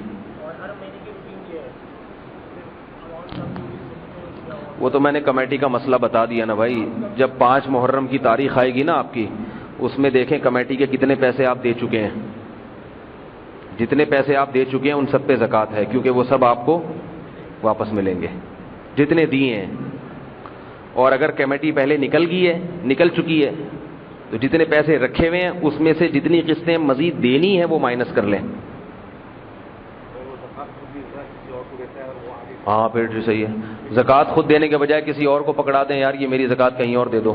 وہ تو میں نے کمیٹی کا مسئلہ بتا دیا نا بھائی. جب 5 محرم کی تاریخ آئے گی نا آپ کی، اس میں دیکھیں کمیٹی کے کتنے پیسے آپ دے چکے ہیں. جتنے پیسے آپ دے چکے ہیں ان سب پہ زکوٰۃ ہے، کیونکہ وہ سب آپ کو واپس ملیں گے جتنے دیے ہیں. اور اگر کمیٹی پہلے نکل چکی ہے تو جتنے پیسے رکھے ہوئے ہیں اس میں سے جتنی قسطیں مزید دینی ہیں وہ مائنس کر لیں. ہاں پھر جو صحیح ہے، زکوٰۃ خود دینے کے بجائے کسی اور کو پکڑا دیں، یار یہ میری زکوٰۃ کہیں اور دے دو.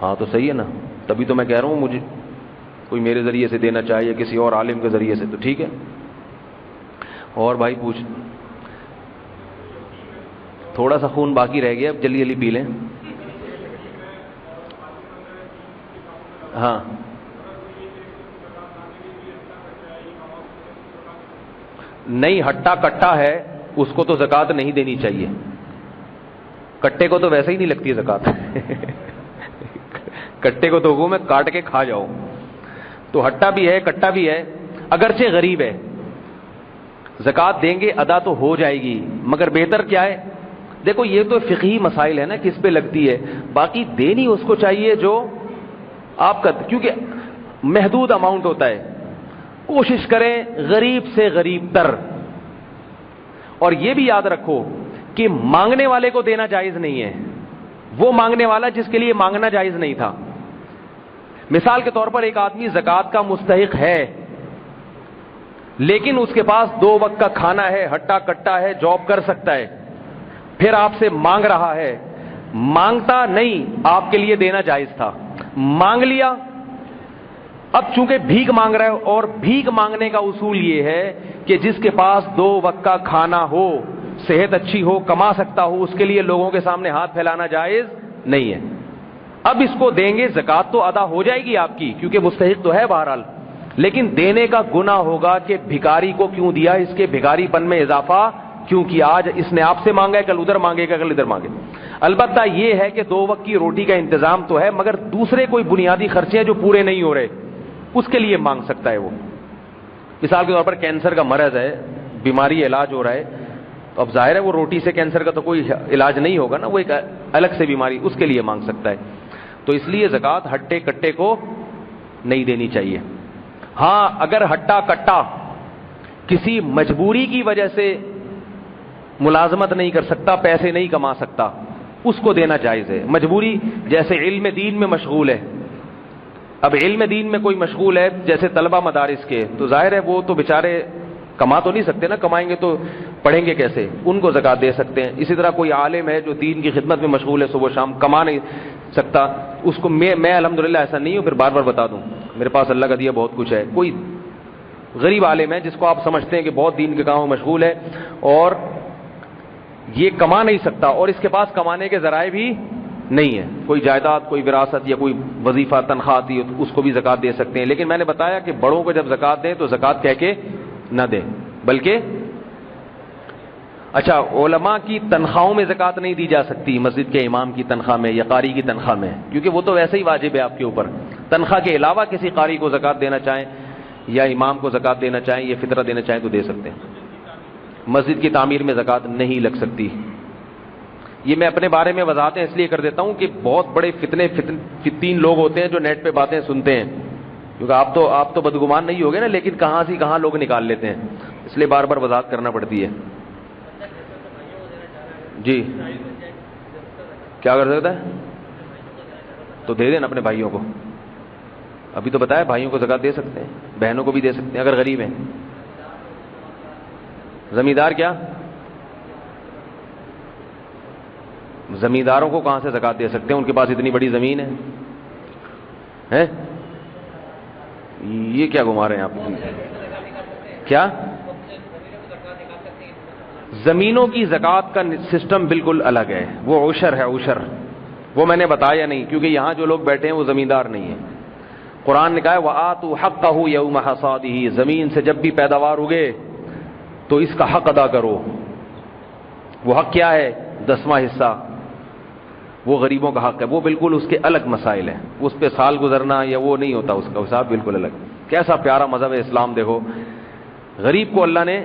ہاں تو صحیح ہے نا، تبھی تو میں کہہ رہا ہوں مجھے کوئی میرے ذریعے سے دینا چاہیے کسی اور عالم کے ذریعے سے تو ٹھیک ہے. اور بھائی پوچھ، تھوڑا سا خون باقی رہ گیا، اب جلدی جلدی پی لیں. ہاں نہیں، ہٹا کٹا ہے اس کو تو زکوٰۃ نہیں دینی چاہیے. کٹے کو تو ویسے ہی نہیں لگتی زکوٰۃ کٹے کو تو حکم ہے کاٹ کے کھا جاؤ. تو ہٹا بھی ہے کٹا بھی ہے، اگرچہ غریب ہے زکوٰۃ دیں گے ادا تو ہو جائے گی، مگر بہتر کیا ہے؟ دیکھو یہ تو فقہی مسائل ہے نا کس پہ لگتی ہے، باقی دینی اس کو چاہیے جو آپ کا، کیونکہ محدود اماؤنٹ ہوتا ہے. کوشش کریں غریب سے غریب تر. اور یہ بھی یاد رکھو کہ مانگنے والے کو دینا جائز نہیں ہے، وہ مانگنے والا جس کے لیے مانگنا جائز نہیں تھا. مثال کے طور پر ایک آدمی زکوٰۃ کا مستحق ہے لیکن اس کے پاس 2 وقت کا کھانا ہے، ہٹا کٹا ہے، جاب کر سکتا ہے، پھر آپ سے مانگ رہا ہے. مانگتا نہیں آپ کے لیے دینا جائز تھا، مانگ لیا. اب چونکہ بھیک مانگ رہا ہے، اور بھیک مانگنے کا اصول یہ ہے کہ جس کے پاس 2 وقت کا کھانا ہو، صحت اچھی ہو، کما سکتا ہو، اس کے لیے لوگوں کے سامنے ہاتھ پھیلانا جائز نہیں ہے. اب اس کو دیں گے زکوٰۃ تو ادا ہو جائے گی آپ کی کیونکہ مستحق تو ہے بہرحال، لیکن دینے کا گناہ ہوگا کہ بھکاری کو کیوں دیا، اس کے بھکاری پن میں اضافہ کیوں کیا. آج اس نے آپ سے مانگا ہے، کل ادھر مانگے گا، کل ادھر مانگے. البتہ یہ ہے کہ 2 وقت کی روٹی کا انتظام تو ہے، مگر دوسرے کوئی بنیادی خرچے ہیں جو پورے نہیں ہو رہے، اس کے لیے مانگ سکتا ہے وہ. مثال کے طور پر کینسر کا مرض ہے، بیماری علاج ہو رہا ہے، تو اب ظاہر ہے وہ روٹی سے کینسر کا تو کوئی علاج نہیں ہوگا نا، وہ ایک الگ سے بیماری اس کے لیے مانگ سکتا ہے. تو اس لیے زکوٰۃ ہٹے کٹے کو نہیں دینی چاہیے. ہاں اگر ہٹا کٹا کسی مجبوری کی وجہ سے ملازمت نہیں کر سکتا، پیسے نہیں کما سکتا، اس کو دینا جائز ہے. مجبوری جیسے علم دین میں مشغول ہے، اب علم دین میں کوئی مشغول ہے جیسے طلبہ مدارس کے، تو ظاہر ہے وہ تو بیچارے کما تو نہیں سکتے نا، کمائیں گے تو پڑھیں گے کیسے، ان کو زکوٰۃ دے سکتے ہیں. اسی طرح کوئی عالم ہے جو دین کی خدمت میں مشغول ہے، صبح شام کما نہیں سکتا، اس کو میں الحمدللہ ایسا نہیں ہوں، پھر بار بار بتا دوں میرے پاس اللہ کا دیا بہت کچھ ہے. کوئی غریب عالم ہے جس کو آپ سمجھتے ہیں کہ بہت دین کے کاموں میں مشغول ہے اور یہ کما نہیں سکتا اور اس کے پاس کمانے کے ذرائع بھی نہیں ہے، کوئی جائیداد، کوئی وراثت یا کوئی وظیفہ تنخواہ آتی ہے تو اس کو بھی زکوٰۃ دے سکتے ہیں. لیکن میں نے بتایا کہ بڑوں کو جب زکوٰۃ دیں تو زکوٰۃ کہہ کے نہ دیں، بلکہ اچھا علماء کی تنخواہوں میں زکوٰۃ نہیں دی جا سکتی، مسجد کے امام کی تنخواہ میں یا قاری کی تنخواہ میں، کیونکہ وہ تو ویسے ہی واجب ہے آپ کے اوپر. تنخواہ کے علاوہ کسی قاری کو زکوٰۃ دینا چاہیں یا امام کو زکوٰۃ دینا چاہیں یا فطرہ دینا چاہیں تو دے سکتے ہیں. مسجد کی تعمیر میں زکوٰۃ نہیں لگ سکتی. یہ میں اپنے بارے میں وضاحتیں اس لیے کر دیتا ہوں کہ بہت بڑے فتین لوگ ہوتے ہیں جو نیٹ پہ باتیں سنتے ہیں، کیونکہ آپ تو بدگمان نہیں ہوگے نا، لیکن کہاں سے کہاں لوگ نکال لیتے ہیں، اس لیے بار بار وضاحت کرنا پڑتی ہے. جی کیا کر سکتا ہے؟ تو دے دینا اپنے بھائیوں کو. ابھی تو بتایا بھائیوں کو زکوٰۃ دے سکتے ہیں، بہنوں کو بھی دے سکتے ہیں اگر غریب ہیں. زمیندار کیا؟ زمینداروں کو کہاں سے زکوٰۃ دے سکتے ہیں؟ ان کے پاس اتنی بڑی زمین ہے. یہ کیا گھما رہے ہیں آپ؟ کیا زمینوں کی زکوٰۃ کا سسٹم بالکل الگ ہے، وہ عشر ہے، عشر. وہ میں نے بتایا نہیں کیونکہ یہاں جو لوگ بیٹھے ہیں وہ زمیندار نہیں ہیں. قرآن نے کہا ہے وَآتُوا حَقَّهُ يَوْمَ حَصَادِهِ، زمین سے جب بھی پیداوار اگے تو اس کا حق ادا کرو. وہ حق کیا ہے؟ 10واں حصہ. وہ غریبوں کا حق ہے، وہ بالکل اس کے الگ مسائل ہیں، اس پہ سال گزرنا یا وہ نہیں ہوتا، اس کا حساب بالکل الگ. کیسا پیارا مذہب ہے اسلام دیکھو. غریب کو اللہ نے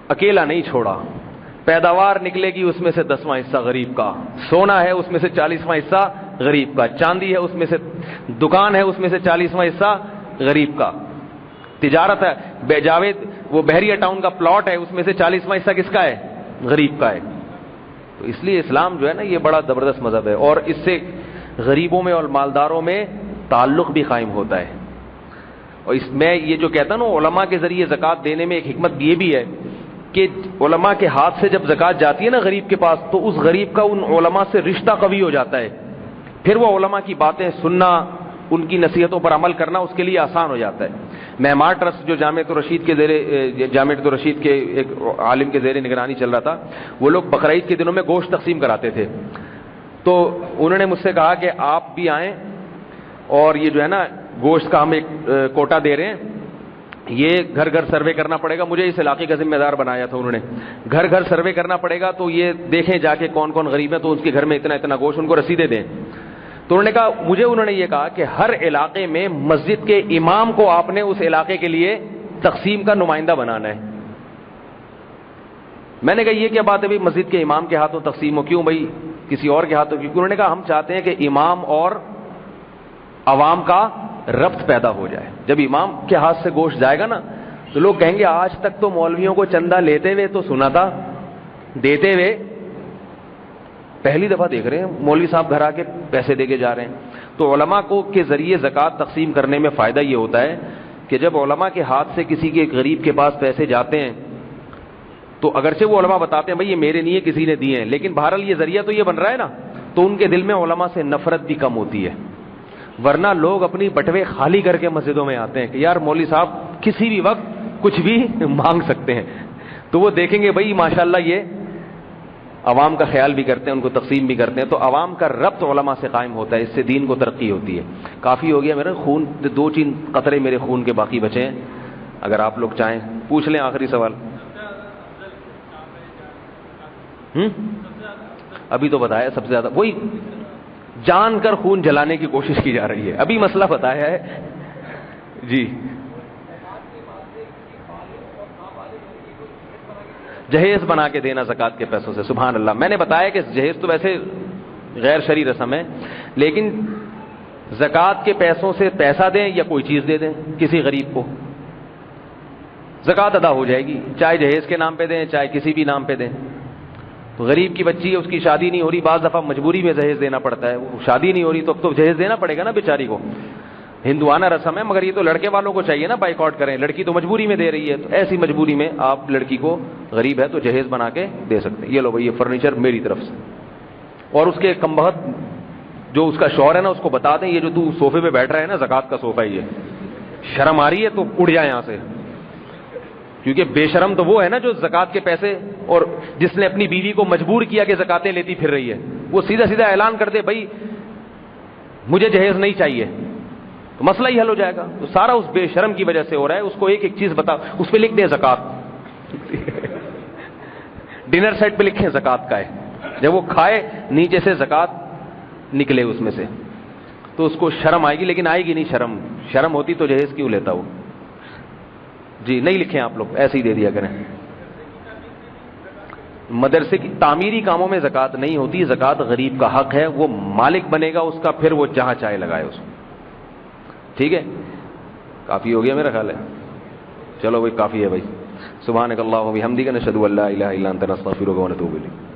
اکیلا نہیں چھوڑا، پیداوار نکلے گی اس میں سے 10واں حصہ غریب کا، سونا ہے اس میں سے 40واں حصہ غریب کا، چاندی ہے اس میں سے، دکان ہے اس میں سے 40واں حصہ غریب کا، تجارت ہے جاوید وہ بحریہ ٹاؤن کا پلاٹ ہے اس میں سے 40واں حصہ کس کا ہے؟ غریب کا ہے. تو اس لیے اسلام جو ہے نا یہ بڑا زبردست مذہب ہے اور اس سے غریبوں میں اور مالداروں میں تعلق بھی قائم ہوتا ہے. اور اس میں یہ جو کہتا ہوں نا علماء کے ذریعے زکوٰۃ دینے میں ایک حکمت یہ بھی ہے کہ علماء کے ہاتھ سے جب زکوٰۃ جاتی ہے نا غریب کے پاس تو اس غریب کا ان علماء سے رشتہ قوی ہو جاتا ہے، پھر وہ علماء کی باتیں سننا، ان کی نصیحتوں پر عمل کرنا اس کے لیے آسان ہو جاتا ہے. معمار ٹرسٹ جو جامعۃ الرشید کے ایک عالم کے زیر نگرانی چل رہا تھا، وہ لوگ بقرعید کے دنوں میں گوشت تقسیم کراتے تھے. تو انہوں نے مجھ سے کہا کہ آپ بھی آئیں اور یہ جو ہے نا گوشت کا ہم ایک کوٹا دے رہے ہیں، یہ گھر گھر سروے کرنا پڑے گا. مجھے اس علاقے کا ذمہ دار بنایا تھا انہوں نے، گھر گھر سروے کرنا پڑے گا تو یہ دیکھیں جا کے کون کون غریب ہیں تو اس کے گھر میں اتنا اتنا گوشت، ان کو رسیدیں دیں. تو انہوں نے کہا انہوں نے یہ کہا کہ ہر علاقے میں مسجد کے امام کو آپ نے اس علاقے کے لیے تقسیم کا نمائندہ بنانا ہے. میں نے کہا یہ کیا بات ہے بھائی مسجد کے امام کے ہاتھوں تقسیم ہو، کیوں بھائی کسی اور کے ہاتھوں؟ کیونکہ انہوں نے کہا ہم چاہتے ہیں کہ امام اور عوام کا ربط پیدا ہو جائے. جب امام کے ہاتھ سے گوشت جائے گا نا تو لوگ کہیں گے آج تک تو مولویوں کو چندہ لیتے ہوئے تو سنا تھا، دیتے ہوئے پہلی دفعہ دیکھ رہے ہیں مولوی صاحب گھر آ کے پیسے دے کے جا رہے ہیں. تو علماء کو کے ذریعے زکوٰۃ تقسیم کرنے میں فائدہ یہ ہوتا ہے کہ جب علماء کے ہاتھ سے کسی کے غریب کے پاس پیسے جاتے ہیں تو اگرچہ وہ علماء بتاتے ہیں بھائی یہ میرے نہیں ہے کسی نے دیے ہیں، لیکن بہرحال یہ ذریعہ تو یہ بن رہا ہے نا، تو ان کے دل میں علماء سے نفرت بھی کم ہوتی ہے. ورنہ لوگ اپنی بٹوے خالی کر کے مسجدوں میں آتے ہیں کہ یار مولوی صاحب کسی بھی وقت کچھ بھی مانگ سکتے ہیں. تو وہ دیکھیں گے بھائی ماشاءاللہ یہ عوام کا خیال بھی کرتے ہیں، ان کو تقسیم بھی کرتے ہیں، تو عوام کا ربط علماء سے قائم ہوتا ہے، اس سے دین کو ترقی ہوتی ہے. کافی ہو گیا میرا خون، 2-3 قطرے میرے خون کے باقی بچے ہیں، اگر آپ لوگ چاہیں پوچھ لیں. آخری سوال ابھی تو بتایا سب سے زیادہ وہی جان کر خون جلانے کی کوشش کی جا رہی ہے، ابھی مسئلہ بتایا ہے. جی جہیز بنا کے دینا زکوٰۃ کے پیسوں سے. سبحان اللہ. میں نے بتایا کہ جہیز تو ویسے غیر شرعی رسم ہے، لیکن زکوٰۃ کے پیسوں سے پیسہ دیں یا کوئی چیز دے دیں کسی غریب کو، زکوٰۃ ادا ہو جائے گی، چاہے جہیز کے نام پہ دیں چاہے کسی بھی نام پہ دیں. تو غریب کی بچی ہے، اس کی شادی نہیں ہو رہی، بعض دفعہ مجبوری میں جہیز دینا پڑتا ہے، وہ شادی نہیں ہو رہی تو اب تو جہیز دینا پڑے گا نا بیچاری کو. ہندوانہ رسم ہے، مگر یہ تو لڑکے والوں کو چاہیے نا بائیکاٹ کریں، لڑکی تو مجبوری میں دے رہی ہے، تو ایسی مجبوری میں آپ لڑکی کو غریب ہے تو جہیز بنا کے دے سکتے ہیں. یہ لو بھائی یہ فرنیچر میری طرف سے. اور اس کے کم بخت جو اس کا شوہر ہے نا اس کو بتا دیں یہ جو تو صوفے پہ بیٹھ رہا ہے نا زکوٰۃ کا صوفہ ہی ہے، شرم آ رہی ہے تو اڑ جائے یہاں سے. کیونکہ بے شرم تو وہ ہے نا جو زکوٰۃ کے پیسے اور جس نے اپنی بیوی کو مجبور کیا کہ زکاتیں لیتی پھر رہی ہے، وہ سیدھا سیدھا اعلان کر دے بھائی مجھے جہیز نہیں چاہیے، تو مسئلہ ہی حل ہو جائے گا. تو سارا اس بے شرم کی وجہ سے ہو رہا ہے. اس کو ایک ایک چیز بتا، اس پہ لکھ دیں زکوٰۃ، ڈنر سیٹ پہ لکھیں زکوٰۃ کا ہے، جب وہ کھائے نیچے سے زکوٰۃ نکلے اس میں سے تو اس کو شرم آئے گی، لیکن آئے گی نہیں شرم. شرم ہوتی تو جہیز کیوں لیتا وہ. جی نہیں لکھیں آپ لوگ، ایسے ہی دے دیا کریں. مدرسے کی تعمیری کاموں میں زکوٰۃ نہیں ہوتی، زکوٰۃ غریب کا حق ہے، وہ مالک بنے گا اس کا، پھر وہ جہاں چاہے لگائے اس کو. ٹھیک ہے، کافی ہو گیا میرا خیال ہے. چلو بھائی کافی ہے بھائی. سبحانک اللہم و بحمدک نشہد ان لا الہ الا انت نستغفرک و نتوب الیک.